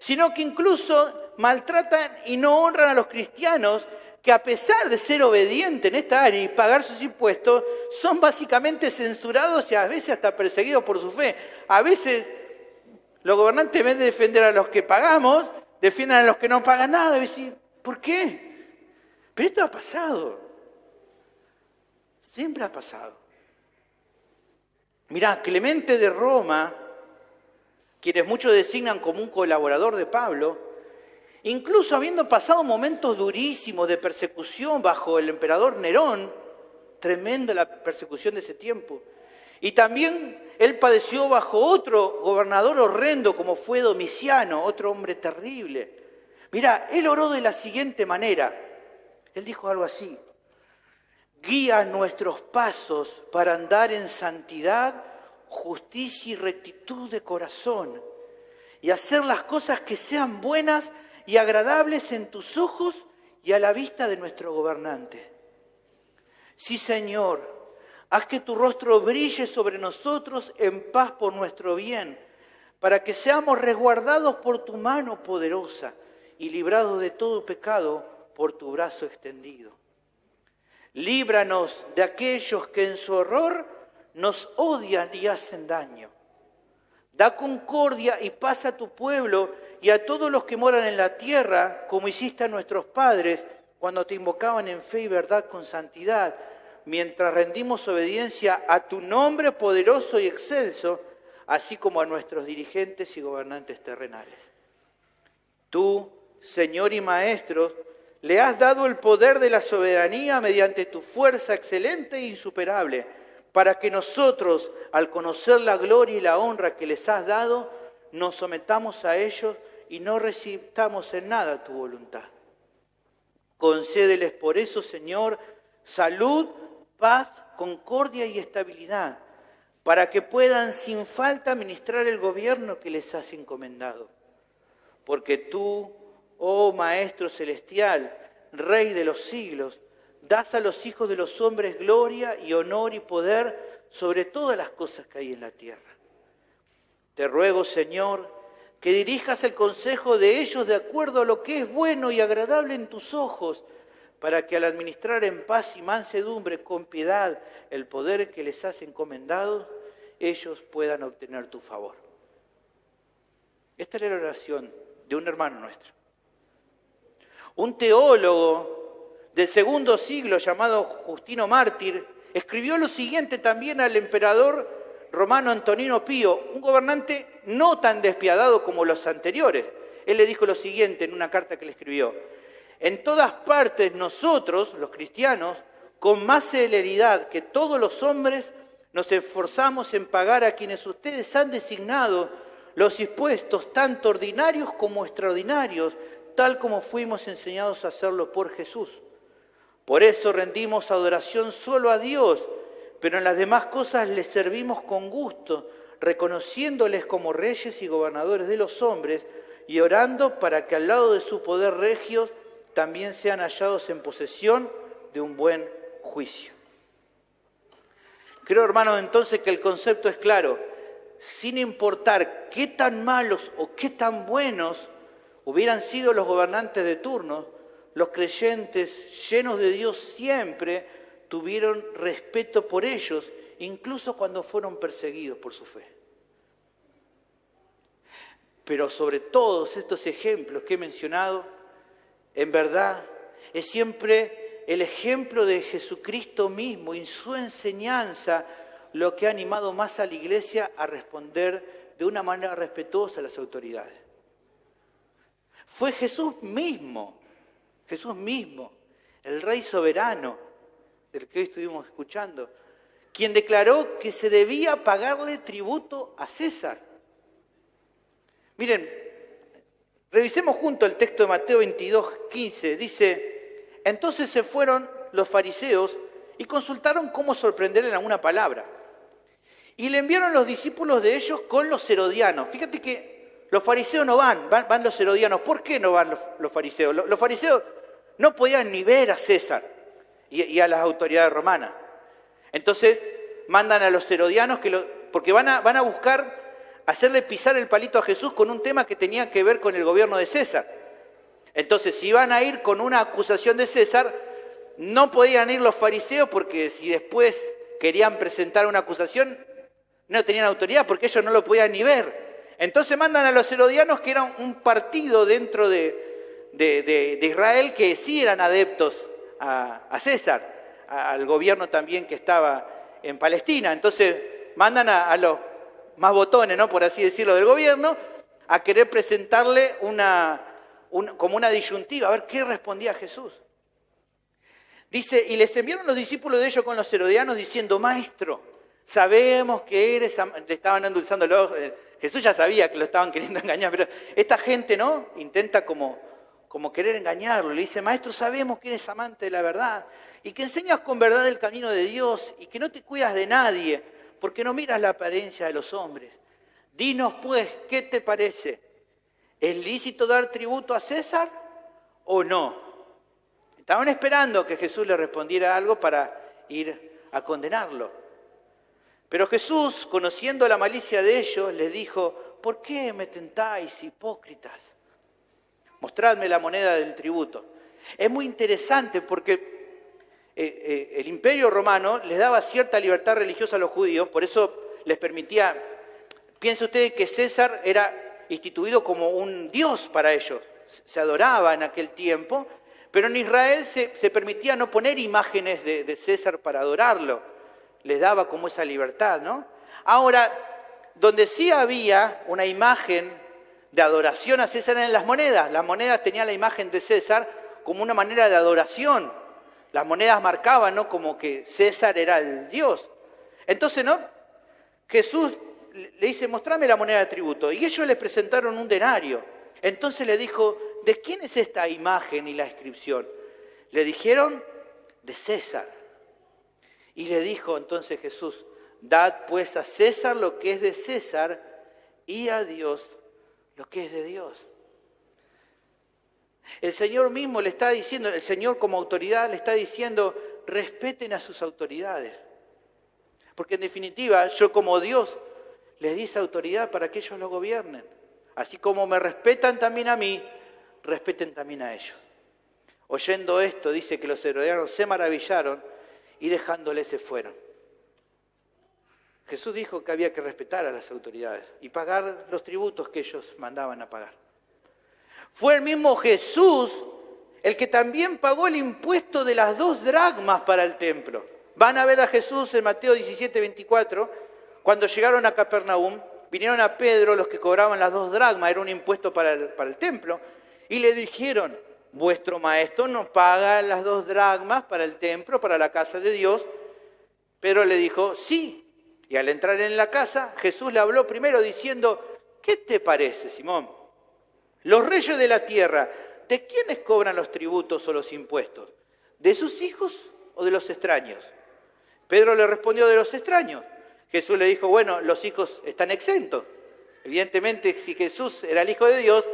[SPEAKER 2] sino que incluso maltratan y no honran a los cristianos que a pesar de ser obedientes en esta área y pagar sus impuestos, son básicamente censurados y a veces hasta perseguidos por su fe. A veces los gobernantes, en vez de defender a los que pagamos, defienden a los que no pagan nada. Y decir, ¿por qué? Pero esto ha pasado. Siempre ha pasado. Mirá, Clemente de Roma, quienes muchos designan como un colaborador de Pablo, incluso habiendo pasado momentos durísimos de persecución bajo el emperador Nerón, tremenda la persecución de ese tiempo, y también él padeció bajo otro gobernador horrendo como fue Domiciano, otro hombre terrible. Mirá, él oró de la siguiente manera, él dijo algo así: guía nuestros pasos para andar en santidad, justicia y rectitud de corazón, y hacer las cosas que sean buenas y agradables en tus ojos y a la vista de nuestro gobernante. Sí, Señor, haz que tu rostro brille sobre nosotros en paz por nuestro bien, para que seamos resguardados por tu mano poderosa y librados de todo pecado por tu brazo extendido. Líbranos de aquellos que en su horror nos odian y hacen daño. Da concordia y paz a tu pueblo y a todos los que moran en la tierra, como hiciste a nuestros padres cuando te invocaban en fe y verdad con santidad, mientras rendimos obediencia a tu nombre poderoso y excelso, así como a nuestros dirigentes y gobernantes terrenales. Tú, Señor y Maestro, le has dado el poder de la soberanía mediante tu fuerza excelente e insuperable, para que nosotros, al conocer la gloria y la honra que les has dado, nos sometamos a ellos y no resistamos en nada tu voluntad. Concédeles por eso, Señor, salud, paz, concordia y estabilidad, para que puedan sin falta administrar el gobierno que les has encomendado. Porque tú, oh Maestro Celestial, Rey de los siglos. Das a los hijos de los hombres gloria y honor y poder sobre todas las cosas que hay en la tierra. Te ruego, Señor, que dirijas el consejo de ellos de acuerdo a lo que es bueno y agradable en tus ojos, para que al administrar en paz y mansedumbre con piedad el poder que les has encomendado, ellos puedan obtener tu favor. Esta es la oración de un hermano nuestro. Un teólogo del segundo siglo llamado Justino Mártir escribió lo siguiente también al emperador romano Antonino Pío, un gobernante no tan despiadado como los anteriores. Él le dijo lo siguiente en una carta que le escribió: en todas partes nosotros, los cristianos, con más celeridad que todos los hombres, nos esforzamos en pagar a quienes ustedes han designado los impuestos, tanto ordinarios como extraordinarios, tal como fuimos enseñados a hacerlo por Jesús. Por eso rendimos adoración solo a Dios, pero en las demás cosas les servimos con gusto, reconociéndoles como reyes y gobernadores de los hombres y orando para que al lado de su poder regio también sean hallados en posesión de un buen juicio. Creo, hermanos, entonces que el concepto es claro. Sin importar qué tan malos o qué tan buenos hubieran sido los gobernantes de turno, los creyentes llenos de Dios siempre tuvieron respeto por ellos, incluso cuando fueron perseguidos por su fe. Pero sobre todos estos ejemplos que he mencionado, en verdad es siempre el ejemplo de Jesucristo mismo y su enseñanza lo que ha animado más a la Iglesia a responder de una manera respetuosa a las autoridades. Fue Jesús mismo, el Rey soberano, del que hoy estuvimos escuchando, quien declaró que se debía pagarle tributo a César. Miren, revisemos juntos el texto de Mateo 22:15. Dice: entonces se fueron los fariseos y consultaron cómo sorprenderle en alguna palabra. Y le enviaron los discípulos de ellos con los herodianos. Fíjate que los fariseos no van los herodianos. ¿Por qué no van los fariseos? Los fariseos no podían ni ver a César y a las autoridades romanas. Entonces mandan a los herodianos porque van a buscar hacerle pisar el palito a Jesús con un tema que tenía que ver con el gobierno de César. Entonces, si iban a ir con una acusación de César, no podían ir los fariseos, porque si después querían presentar una acusación, no tenían autoridad, porque ellos no lo podían ni ver. Entonces mandan a los herodianos, que eran un partido dentro de Israel, que sí eran adeptos a César, al gobierno también que estaba en Palestina. Entonces mandan a los más botones, ¿no?, por así decirlo, del gobierno, a querer presentarle como una disyuntiva, a ver qué respondía Jesús. Dice: y les enviaron los discípulos de ellos con los herodianos diciendo: maestro, sabemos que eres... Le estaban endulzando los ojos. Jesús ya sabía que lo estaban queriendo engañar, pero esta gente, ¿no?, intenta como querer engañarlo. Le dice: maestro, sabemos que eres amante de la verdad y que enseñas con verdad el camino de Dios y que no te cuidas de nadie, porque no miras la apariencia de los hombres. Dinos pues, ¿qué te parece? ¿Es lícito dar tributo a César o no? Estaban esperando que Jesús le respondiera algo para ir a condenarlo. Pero Jesús, conociendo la malicia de ellos, les dijo: ¿por qué me tentáis, hipócritas? Mostradme la moneda del tributo. Es muy interesante porque el Imperio Romano les daba cierta libertad religiosa a los judíos, por eso les permitía... Piense usted que César era instituido como un dios para ellos, se adoraba en aquel tiempo, pero en Israel se permitía no poner imágenes de César para adorarlo, les daba como esa libertad, ¿no? Ahora, donde sí había una imagen de adoración a César eran las monedas tenían la imagen de César como una manera de adoración, las monedas marcaban, ¿no?, como que César era el dios. Entonces, ¿no?, Jesús le dice: mostrame la moneda de tributo. Y ellos le presentaron un denario. Entonces le dijo: ¿de quién es esta imagen y la inscripción? Le dijeron: de César. Y le dijo entonces Jesús: dad pues a César lo que es de César y a Dios lo que es de Dios. El Señor mismo le está diciendo, el Señor como autoridad le está diciendo, respeten a sus autoridades. Porque en definitiva, yo como Dios les di esa autoridad para que ellos lo gobiernen. Así como me respetan también a mí, respeten también a ellos. Oyendo esto, dice que los herodianos se maravillaron y dejándole se fueron. Jesús dijo que había que respetar a las autoridades y pagar los tributos que ellos mandaban a pagar. Fue el mismo Jesús el que también pagó el impuesto de las 2 dracmas para el templo. Van a ver a Jesús en Mateo 17:24, cuando llegaron a Capernaum, vinieron a Pedro los que cobraban las 2 dracmas, era un impuesto para el templo, y le dijeron, vuestro maestro no paga las 2 dracmas para el templo, para la casa de Dios. Pedro le dijo, sí. Y al entrar en la casa, Jesús le habló primero diciendo, ¿qué te parece, Simón? Los reyes de la tierra, ¿de quiénes cobran los tributos o los impuestos? ¿De sus hijos o de los extraños? Pedro le respondió, de los extraños. Jesús le dijo, bueno, los hijos están exentos. Evidentemente, si Jesús era el Hijo de Dios,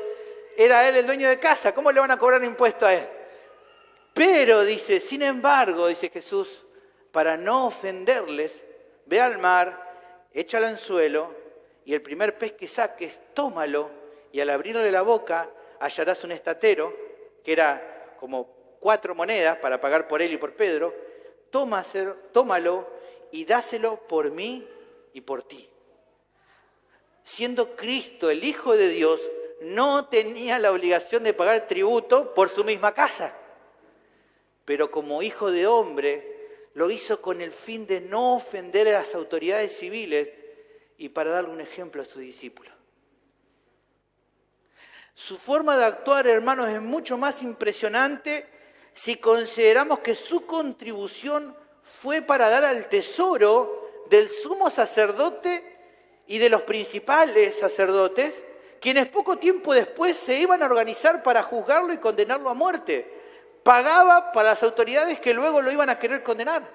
[SPEAKER 2] era él el dueño de casa. ¿Cómo le van a cobrar impuesto a él? Pero, dice, sin embargo, dice Jesús, para no ofenderles, ve al mar, echa el anzuelo y el primer pez que saques, tómalo y al abrirle la boca hallarás un estatero, que era como 4 monedas para pagar por él y por Pedro. Tómalo y dáselo por mí y por ti. Siendo Cristo el Hijo de Dios, no tenía la obligación de pagar tributo por su misma casa. Pero como Hijo de hombre, lo hizo con el fin de no ofender a las autoridades civiles y para darle un ejemplo a sus discípulos. Su forma de actuar, hermanos, es mucho más impresionante si consideramos que su contribución fue para dar al tesoro del sumo sacerdote y de los principales sacerdotes, quienes poco tiempo después se iban a organizar para juzgarlo y condenarlo a muerte. Pagaba para las autoridades que luego lo iban a querer condenar.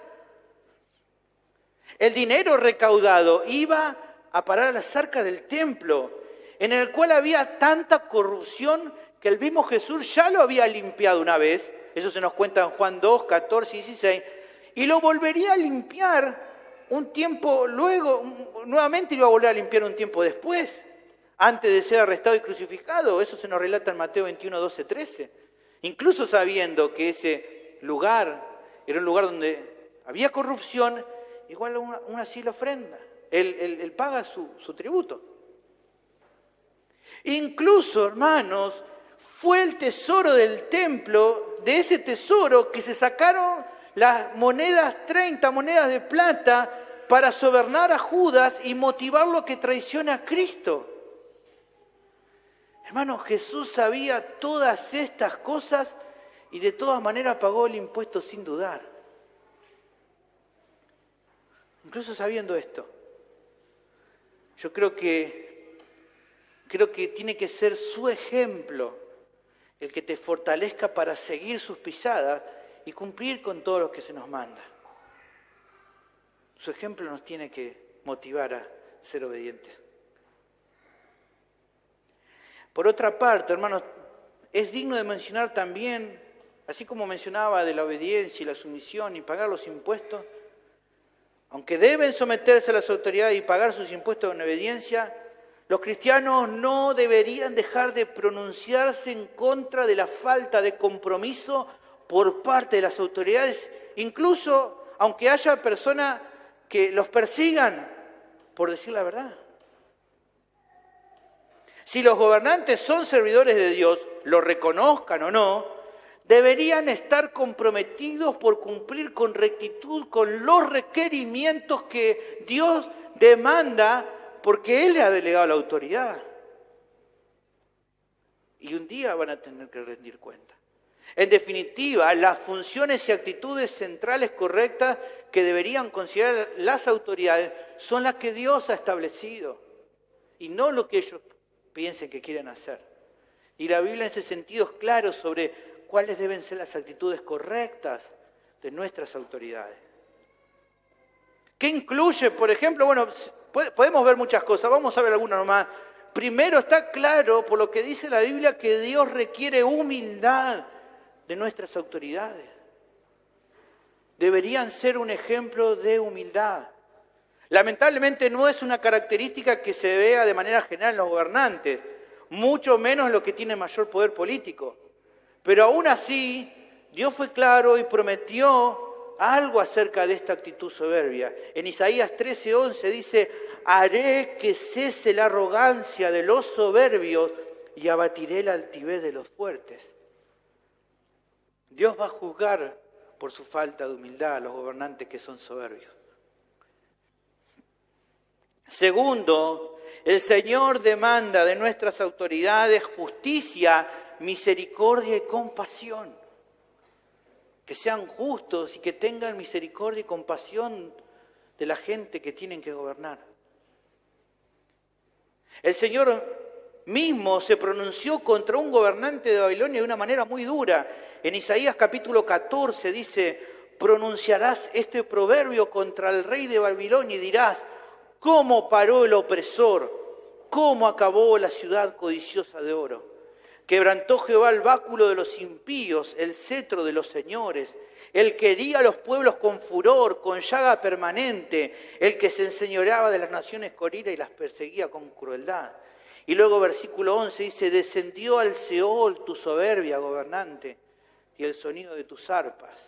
[SPEAKER 2] El dinero recaudado iba a parar a las arcas del templo, en el cual había tanta corrupción que el mismo Jesús ya lo había limpiado una vez. Eso se nos cuenta en Juan 2, 14 y 16. Y lo volvería a limpiar un tiempo luego, nuevamente lo iba a volver a limpiar un tiempo después, antes de ser arrestado y crucificado. Eso se nos relata en Mateo 21, 12, 13. Incluso sabiendo que ese lugar era un lugar donde había corrupción, igual aún así la ofrenda. Él paga su tributo. Incluso, hermanos, fue el tesoro del templo, de ese tesoro que se sacaron las monedas, 30 monedas de plata, para sobornar a Judas y motivarlo a que traicione a Cristo. Hermanos, Jesús sabía todas estas cosas y de todas maneras pagó el impuesto sin dudar. Incluso sabiendo esto, yo creo que tiene que ser su ejemplo el que te fortalezca para seguir sus pisadas y cumplir con todo lo que se nos manda. Su ejemplo nos tiene que motivar a ser obedientes. Por otra parte, hermanos, es digno de mencionar también, así como mencionaba de la obediencia y la sumisión y pagar los impuestos, aunque deben someterse a las autoridades y pagar sus impuestos en obediencia, los cristianos no deberían dejar de pronunciarse en contra de la falta de compromiso por parte de las autoridades, incluso aunque haya personas que los persigan por decir la verdad. Si los gobernantes son servidores de Dios, lo reconozcan o no, deberían estar comprometidos por cumplir con rectitud con los requerimientos que Dios demanda, porque Él le ha delegado la autoridad. Y un día van a tener que rendir cuenta. En definitiva, las funciones y actitudes centrales correctas que deberían considerar las autoridades son las que Dios ha establecido y no lo que ellos piensen que quieren hacer. Y la Biblia en ese sentido es claro sobre cuáles deben ser las actitudes correctas de nuestras autoridades. ¿Qué incluye, por ejemplo? Bueno, podemos ver muchas cosas, vamos a ver algunas nomás. Primero está claro, por lo que dice la Biblia, que Dios requiere humildad de nuestras autoridades. Deberían ser un ejemplo de humildad. Lamentablemente no es una característica que se vea de manera general en los gobernantes, mucho menos en los que tienen mayor poder político. Pero aún así, Dios fue claro y prometió algo acerca de esta actitud soberbia. En Isaías 13:11 dice: haré que cese la arrogancia de los soberbios y abatiré la altivez de los fuertes. Dios va a juzgar por su falta de humildad a los gobernantes que son soberbios. Segundo, el Señor demanda de nuestras autoridades justicia, misericordia y compasión. Que sean justos y que tengan misericordia y compasión de la gente que tienen que gobernar. El Señor mismo se pronunció contra un gobernante de Babilonia de una manera muy dura. En Isaías capítulo 14 dice: pronunciarás este proverbio contra el rey de Babilonia y dirás: ¿cómo paró el opresor? ¿Cómo acabó la ciudad codiciosa de oro? Quebrantó Jehová el báculo de los impíos, el cetro de los señores. El que hería a los pueblos con furor, con llaga permanente. El que se enseñoreaba de las naciones con ira y las perseguía con crueldad. Y luego versículo 11 dice: descendió al Seol tu soberbia, gobernante, y el sonido de tus arpas.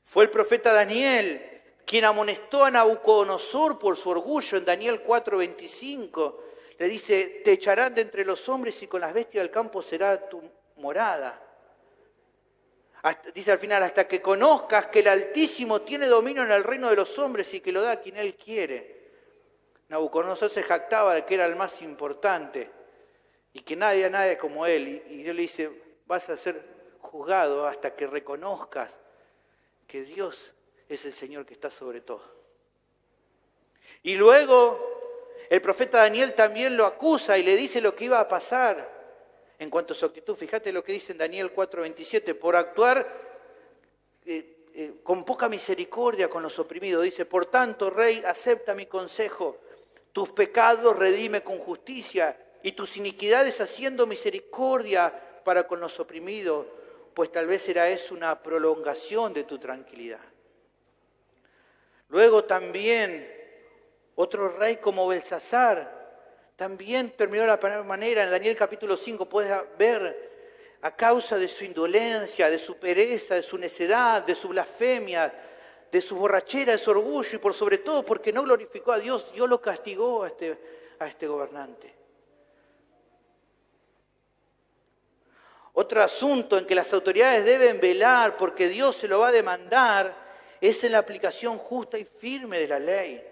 [SPEAKER 2] Fue el profeta Daniel quien amonestó a Nabucodonosor por su orgullo. En Daniel 4:25 le dice: te echarán de entre los hombres y con las bestias del campo será tu morada. Dice al final: hasta que conozcas que el Altísimo tiene dominio en el reino de los hombres y que lo da a quien Él quiere. Nabucodonosor se jactaba de que era el más importante y que nadie como él. Y Dios le dice: vas a ser juzgado hasta que reconozcas que Dios es el Señor que está sobre todo. Y luego el profeta Daniel también lo acusa y le dice lo que iba a pasar en cuanto a su actitud. Fíjate lo que dice en Daniel 4:27, por actuar con poca misericordia con los oprimidos. Dice: por tanto, rey, acepta mi consejo, tus pecados redime con justicia y tus iniquidades haciendo misericordia para con los oprimidos, pues tal vez será eso una prolongación de tu tranquilidad. Luego también otro rey como Belsasar también terminó de la manera. En Daniel capítulo 5 puedes ver, a causa de su indolencia, de su pereza, de su necedad, de su blasfemia, de su borrachera, de su orgullo y por sobre todo porque no glorificó a Dios, Dios lo castigó a este gobernante. Otro asunto en que las autoridades deben velar porque Dios se lo va a demandar es en la aplicación justa y firme de la ley.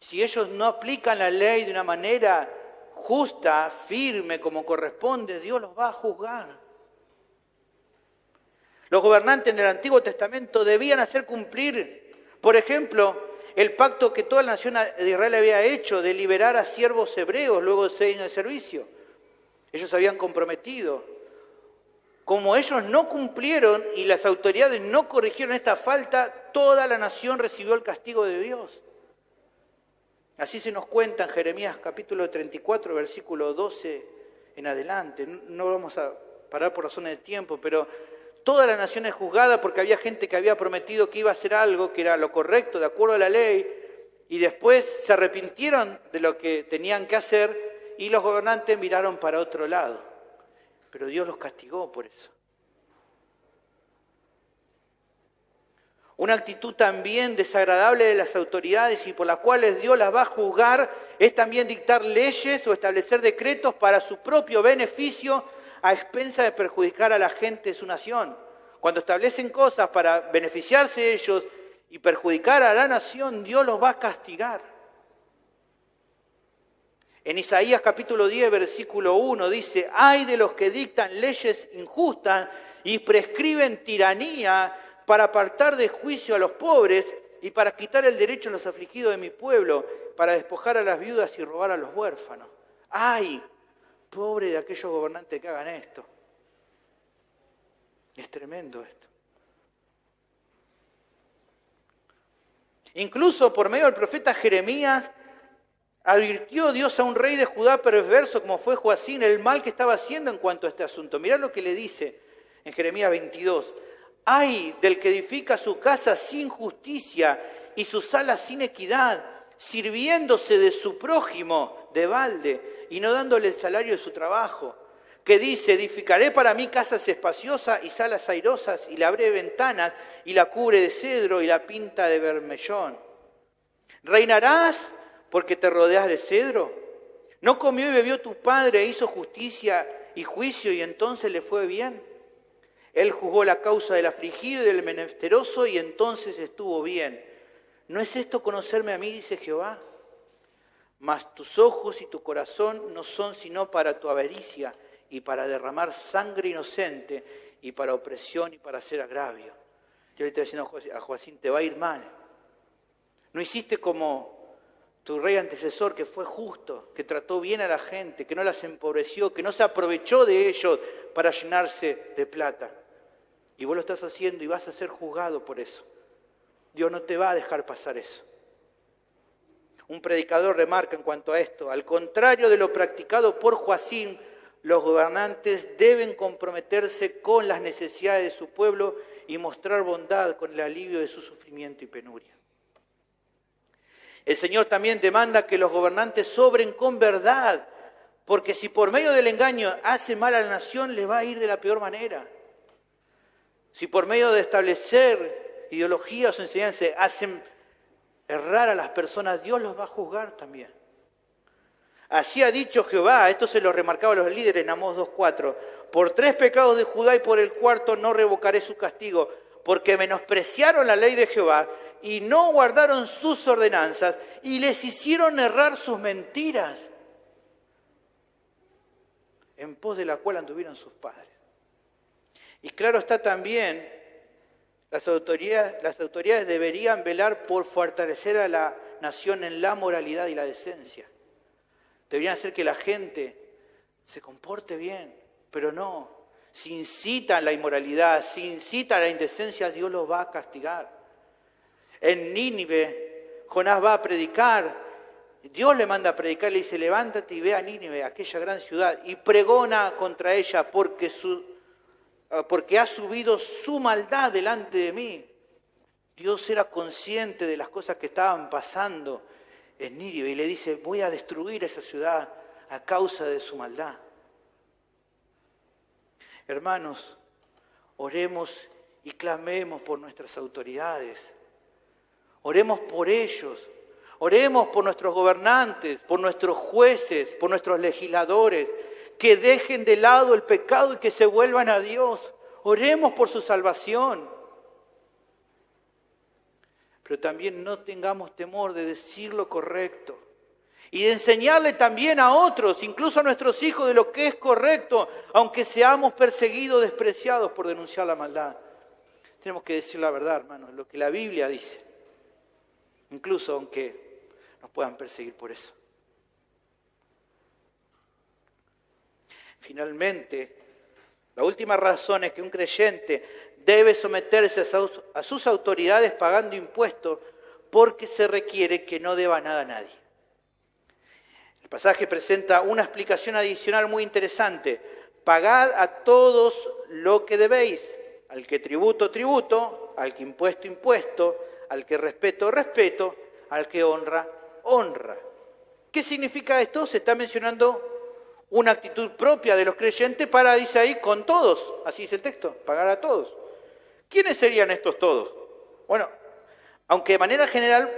[SPEAKER 2] Si ellos no aplican la ley de una manera justa, firme, como corresponde, Dios los va a juzgar. Los gobernantes en el Antiguo Testamento debían hacer cumplir, por ejemplo, el pacto que toda la nación de Israel había hecho de liberar a siervos hebreos luego de 6 años de servicio. Ellos habían comprometido. Como ellos no cumplieron y las autoridades no corrigieron esta falta, toda la nación recibió el castigo de Dios. Así se nos cuenta en Jeremías capítulo 34, versículo 12 en adelante. No vamos a parar por razones de tiempo, pero toda la nación es juzgada porque había gente que había prometido que iba a hacer algo que era lo correcto, de acuerdo a la ley, y después se arrepintieron de lo que tenían que hacer y los gobernantes miraron para otro lado. Pero Dios los castigó por eso. Una actitud también desagradable de las autoridades y por las cuales Dios las va a juzgar es también dictar leyes o establecer decretos para su propio beneficio a expensa de perjudicar a la gente de su nación. Cuando establecen cosas para beneficiarse ellos y perjudicar a la nación, Dios los va a castigar. En Isaías capítulo 10, versículo 1 dice: ay de los que dictan leyes injustas y prescriben tiranía para apartar de juicio a los pobres y para quitar el derecho a los afligidos de mi pueblo, para despojar a las viudas y robar a los huérfanos. ¡Ay! Pobre de aquellos gobernantes que hagan esto. Es tremendo esto. Incluso por medio del profeta Jeremías advirtió Dios a un rey de Judá perverso como fue Joacín el mal que estaba haciendo en cuanto a este asunto. Mirá lo que le dice en Jeremías 22. ¡Ay del que edifica su casa sin justicia y sus salas sin equidad, sirviéndose de su prójimo de balde y no dándole el salario de su trabajo! Que dice, edificaré para mí casas espaciosas y salas airosas, y le abriré ventanas, y la cubre de cedro, y la pinta de bermellón. ¿Reinarás porque te rodeas de cedro? ¿No comió y bebió tu padre, e hizo justicia y juicio, y entonces le fue bien? Él juzgó la causa del afligido y del menesteroso, y entonces estuvo bien. ¿No es esto conocerme a mí, dice Jehová? Mas tus ojos y tu corazón no son sino para tu avaricia, y para derramar sangre inocente, y para opresión y para hacer agravio. Yo le estoy diciendo a Joacín, te va a ir mal. No hiciste como tu rey antecesor, que fue justo, que trató bien a la gente, que no las empobreció, que no se aprovechó de ellos para llenarse de plata. Y vos lo estás haciendo y vas a ser juzgado por eso. Dios no te va a dejar pasar eso. Un predicador remarca en cuanto a esto, al contrario de lo practicado por Joacín, los gobernantes deben comprometerse con las necesidades de su pueblo y mostrar bondad con el alivio de su sufrimiento y penuria. El Señor también demanda que los gobernantes obren con verdad, porque si por medio del engaño hacen mal a la nación, les va a ir de la peor manera. Si por medio de establecer ideologías o enseñanzas hacen errar a las personas, Dios los va a juzgar también. Así ha dicho Jehová, esto se lo remarcaba a los líderes en Amós 2:4, por 3 pecados de Judá y por el 4 no revocaré su castigo, porque menospreciaron la ley de Jehová y no guardaron sus ordenanzas y les hicieron errar sus mentiras, en pos de la cual anduvieron sus padres. Y claro está también, las autoridades deberían velar por fortalecer a la nación en la moralidad y la decencia. Deberían hacer que la gente se comporte bien, pero no. Si incitan la inmoralidad, si incitan la indecencia, Dios los va a castigar. En Nínive, Jonás va a predicar. Dios le manda a predicar, le dice, levántate y ve a Nínive, aquella gran ciudad, y pregona contra ella porque ha subido su maldad delante de mí. Dios era consciente de las cosas que estaban pasando en Nínive y le dice, voy a destruir esa ciudad a causa de su maldad. Hermanos, oremos y clamemos por nuestras autoridades. Oremos por ellos. Oremos por nuestros gobernantes, por nuestros jueces, por nuestros legisladores, que dejen de lado el pecado y que se vuelvan a Dios. Oremos por su salvación. Pero también no tengamos temor de decir lo correcto y de enseñarle también a otros, incluso a nuestros hijos, de lo que es correcto, aunque seamos perseguidos, despreciados por denunciar la maldad. Tenemos que decir la verdad, hermanos, lo que la Biblia dice, incluso aunque nos puedan perseguir por eso. Finalmente, la última razón es que un creyente debe someterse a sus autoridades pagando impuestos porque se requiere que no deba nada a nadie. El pasaje presenta una explicación adicional muy interesante. Pagad a todos lo que debéis. Al que tributo, tributo. Al que impuesto, impuesto. Al que respeto, respeto. Al que honra, honra. ¿Qué significa esto? Se está mencionando una actitud propia de los creyentes para, dice ahí, con todos. Así dice el texto, pagar a todos. ¿Quiénes serían estos todos? Bueno, aunque de manera general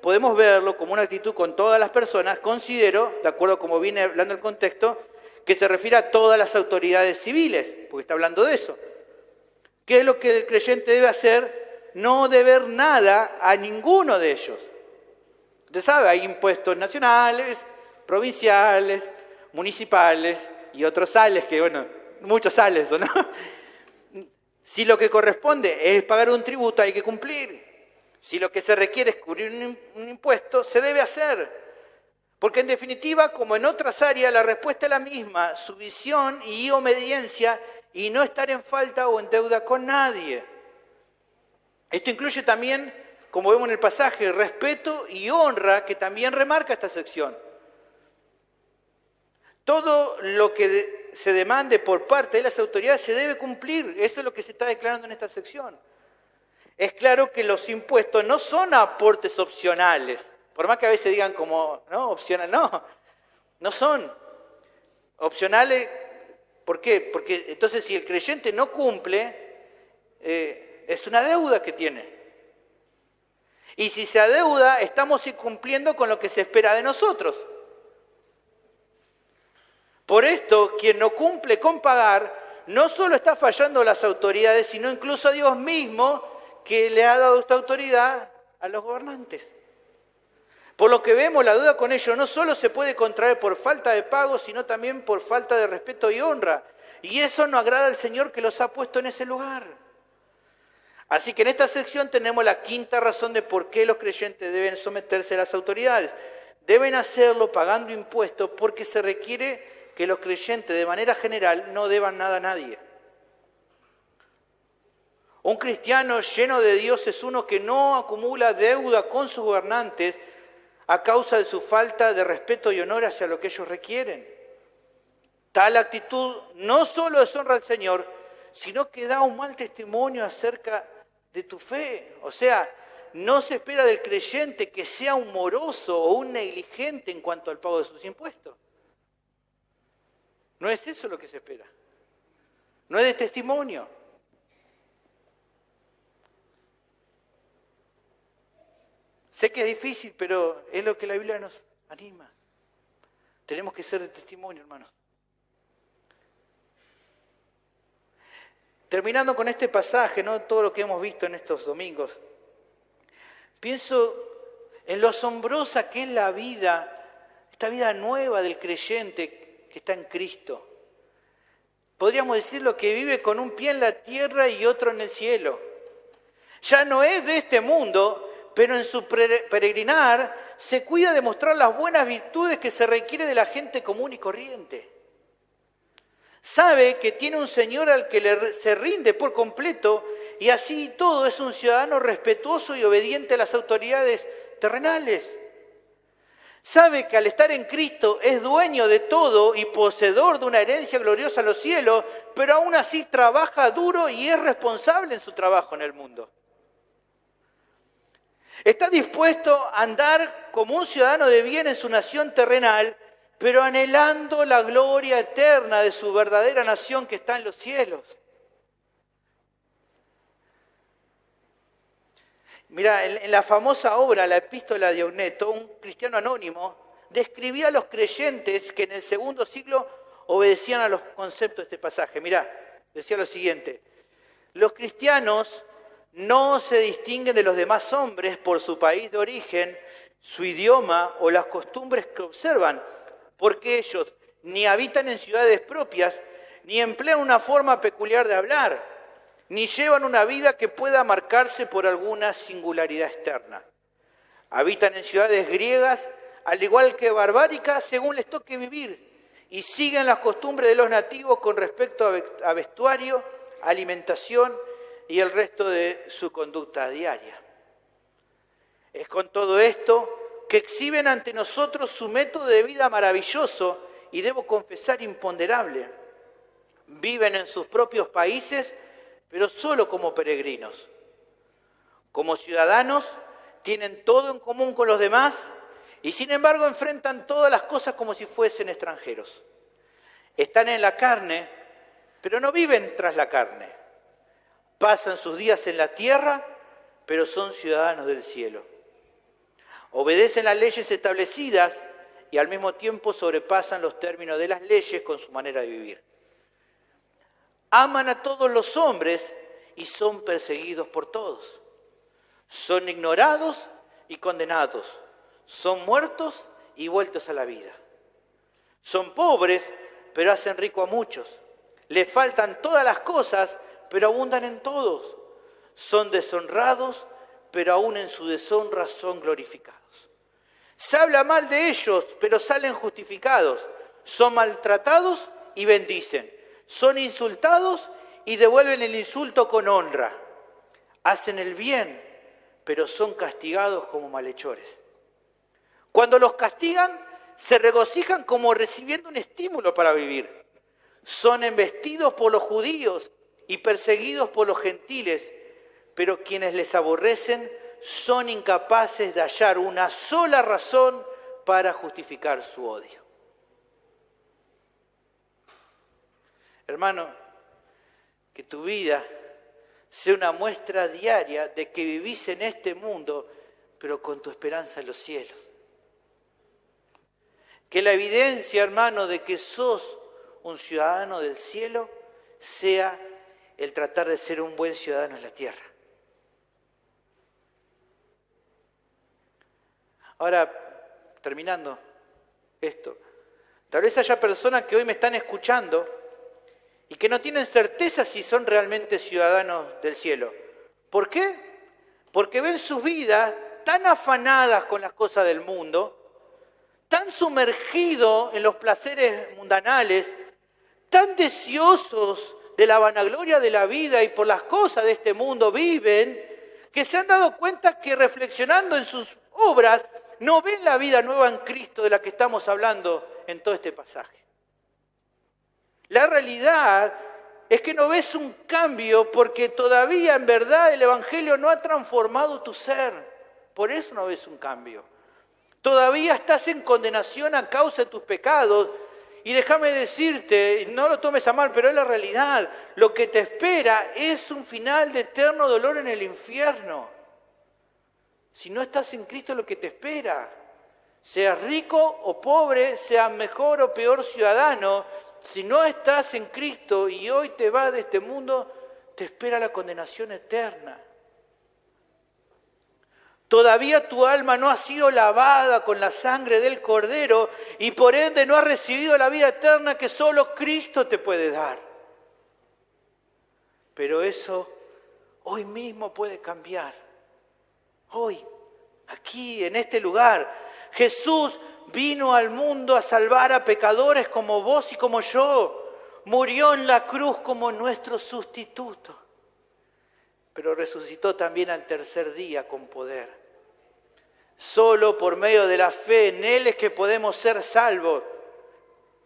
[SPEAKER 2] podemos verlo como una actitud con todas las personas, considero, de acuerdo a como viene hablando el contexto, que se refiere a todas las autoridades civiles, porque está hablando de eso. ¿Qué es lo que el creyente debe hacer? No deber nada a ninguno de ellos. Usted sabe, hay impuestos nacionales, provinciales, municipales y otros sales, que bueno, muchos sales, ¿no? Si lo que corresponde es pagar un tributo, hay que cumplir. Si lo que se requiere es cubrir un impuesto, se debe hacer. Porque en definitiva, como en otras áreas, la respuesta es la misma, sumisión y obediencia y no estar en falta o en deuda con nadie. Esto incluye también, como vemos en el pasaje, respeto y honra, que también remarca esta sección. Todo lo que se demande por parte de las autoridades se debe cumplir. Eso es lo que se está declarando en esta sección. Es claro que los impuestos no son aportes opcionales. Por más que a veces digan como, no, opcional, no son opcionales. ¿Por qué? Porque entonces si el creyente no cumple, es una deuda que tiene. Y si se adeuda, estamos incumpliendo con lo que se espera de nosotros. Por esto, quien no cumple con pagar, no solo está fallando a las autoridades, sino incluso a Dios mismo, que le ha dado esta autoridad a los gobernantes. Por lo que vemos, la deuda con ellos no solo se puede contraer por falta de pago, sino también por falta de respeto y honra. Y eso no agrada al Señor que los ha puesto en ese lugar. Así que en esta sección tenemos la quinta razón de por qué los creyentes deben someterse a las autoridades. Deben hacerlo pagando impuestos porque se requiere que los creyentes de manera general no deban nada a nadie. Un cristiano lleno de Dios es uno que no acumula deuda con sus gobernantes a causa de su falta de respeto y honor hacia lo que ellos requieren. Tal actitud no solo deshonra al Señor, sino que da un mal testimonio acerca de tu fe. O sea, no se espera del creyente que sea un moroso o un negligente en cuanto al pago de sus impuestos. No es eso lo que se espera. No es de testimonio. Sé que es difícil, pero es lo que la Biblia nos anima. Tenemos que ser de testimonio, hermanos. Terminando con este pasaje, ¿no? Todo lo que hemos visto en estos domingos, pienso en lo asombrosa que es la vida, esta vida nueva del creyente que está en Cristo. Podríamos decirlo que vive con un pie en la tierra y otro en el cielo. Ya no es de este mundo, pero en su peregrinar se cuida de mostrar las buenas virtudes que se requiere de la gente común y corriente. Sabe que tiene un Señor al que se rinde por completo y así todo es un ciudadano respetuoso y obediente a las autoridades terrenales. Sabe que al estar en Cristo es dueño de todo y poseedor de una herencia gloriosa en los cielos, pero aún así trabaja duro y es responsable en su trabajo en el mundo. Está dispuesto a andar como un ciudadano de bien en su nación terrenal, pero anhelando la gloria eterna de su verdadera nación que está en los cielos. Mira, en la famosa obra, la Epístola de Diogneto, un cristiano anónimo describía a los creyentes que en el segundo siglo obedecían a los conceptos de este pasaje. Mira, decía lo siguiente: los cristianos no se distinguen de los demás hombres por su país de origen, su idioma o las costumbres que observan, porque ellos ni habitan en ciudades propias, ni emplean una forma peculiar de hablar, ni llevan una vida que pueda marcarse por alguna singularidad externa. Habitan en ciudades griegas, al igual que barbáricas, según les toque vivir, y siguen las costumbres de los nativos con respecto a vestuario, alimentación y el resto de su conducta diaria. Es con todo esto que exhiben ante nosotros su método de vida maravilloso y debo confesar imponderable. Viven en sus propios países, pero solo como peregrinos. Como ciudadanos, tienen todo en común con los demás y sin embargo enfrentan todas las cosas como si fuesen extranjeros. Están en la carne, pero no viven tras la carne. Pasan sus días en la tierra, pero son ciudadanos del cielo. Obedecen las leyes establecidas y al mismo tiempo sobrepasan los términos de las leyes con su manera de vivir. Aman a todos los hombres y son perseguidos por todos. Son ignorados y condenados. Son muertos y vueltos a la vida. Son pobres, pero hacen rico a muchos. Les faltan todas las cosas, pero abundan en todos. Son deshonrados, pero aún en su deshonra son glorificados. Se habla mal de ellos, pero salen justificados. Son maltratados y bendicen. Son insultados y devuelven el insulto con honra. Hacen el bien, pero son castigados como malhechores. Cuando los castigan, se regocijan como recibiendo un estímulo para vivir. Son embestidos por los judíos y perseguidos por los gentiles, pero quienes les aborrecen son incapaces de hallar una sola razón para justificar su odio. Hermano, que tu vida sea una muestra diaria de que vivís en este mundo, pero con tu esperanza en los cielos. Que la evidencia, hermano, de que sos un ciudadano del cielo sea el tratar de ser un buen ciudadano en la tierra. Ahora, terminando esto, tal vez haya personas que hoy me están escuchando y que no tienen certeza si son realmente ciudadanos del cielo. ¿Por qué? Porque ven sus vidas tan afanadas con las cosas del mundo, tan sumergidos en los placeres mundanales, tan deseosos de la vanagloria de la vida y por las cosas de este mundo viven, que se han dado cuenta que reflexionando en sus obras no ven la vida nueva en Cristo de la que estamos hablando en todo este pasaje. La realidad es que no ves un cambio porque todavía en verdad el Evangelio no ha transformado tu ser. Por eso no ves un cambio. Todavía estás en condenación a causa de tus pecados. Y déjame decirte, no lo tomes a mal, pero es la realidad. Lo que te espera es un final de eterno dolor en el infierno. Si no estás en Cristo, lo que te espera, seas rico o pobre, seas mejor o peor ciudadano, si no estás en Cristo y hoy te vas de este mundo, te espera la condenación eterna. Todavía tu alma no ha sido lavada con la sangre del Cordero y por ende no has recibido la vida eterna que solo Cristo te puede dar. Pero eso hoy mismo puede cambiar. Hoy, aquí, en este lugar, Jesús vino al mundo a salvar a pecadores como vos y como yo. Murió en la cruz como nuestro sustituto. Pero resucitó también al tercer día con poder. Solo por medio de la fe en Él es que podemos ser salvos.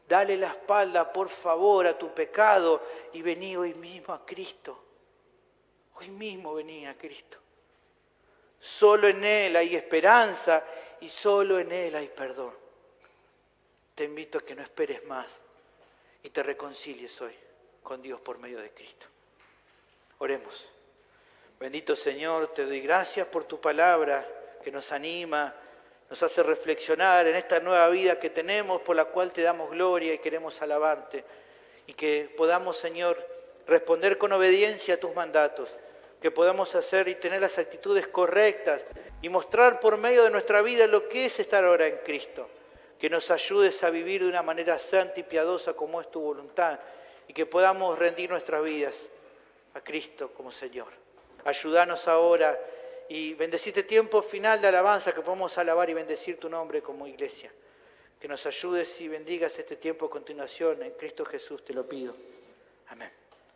[SPEAKER 2] Dale la espalda, por favor, a tu pecado y vení hoy mismo a Cristo. Hoy mismo vení a Cristo. Solo en Él hay esperanza y solo en Él hay perdón. Te invito a que no esperes más y te reconcilies hoy con Dios por medio de Cristo. Oremos. Bendito Señor, te doy gracias por tu palabra que nos anima, nos hace reflexionar en esta nueva vida que tenemos, por la cual te damos gloria y queremos alabarte. Y que podamos, Señor, responder con obediencia a tus mandatos, que podamos hacer y tener las actitudes correctas y mostrar por medio de nuestra vida lo que es estar ahora en Cristo. Que nos ayudes a vivir de una manera santa y piadosa como es tu voluntad y que podamos rendir nuestras vidas a Cristo como Señor. Ayúdanos ahora y bendecir este tiempo final de alabanza, que podamos alabar y bendecir tu nombre como iglesia. Que nos ayudes y bendigas este tiempo a continuación. En Cristo Jesús te lo pido. Amén.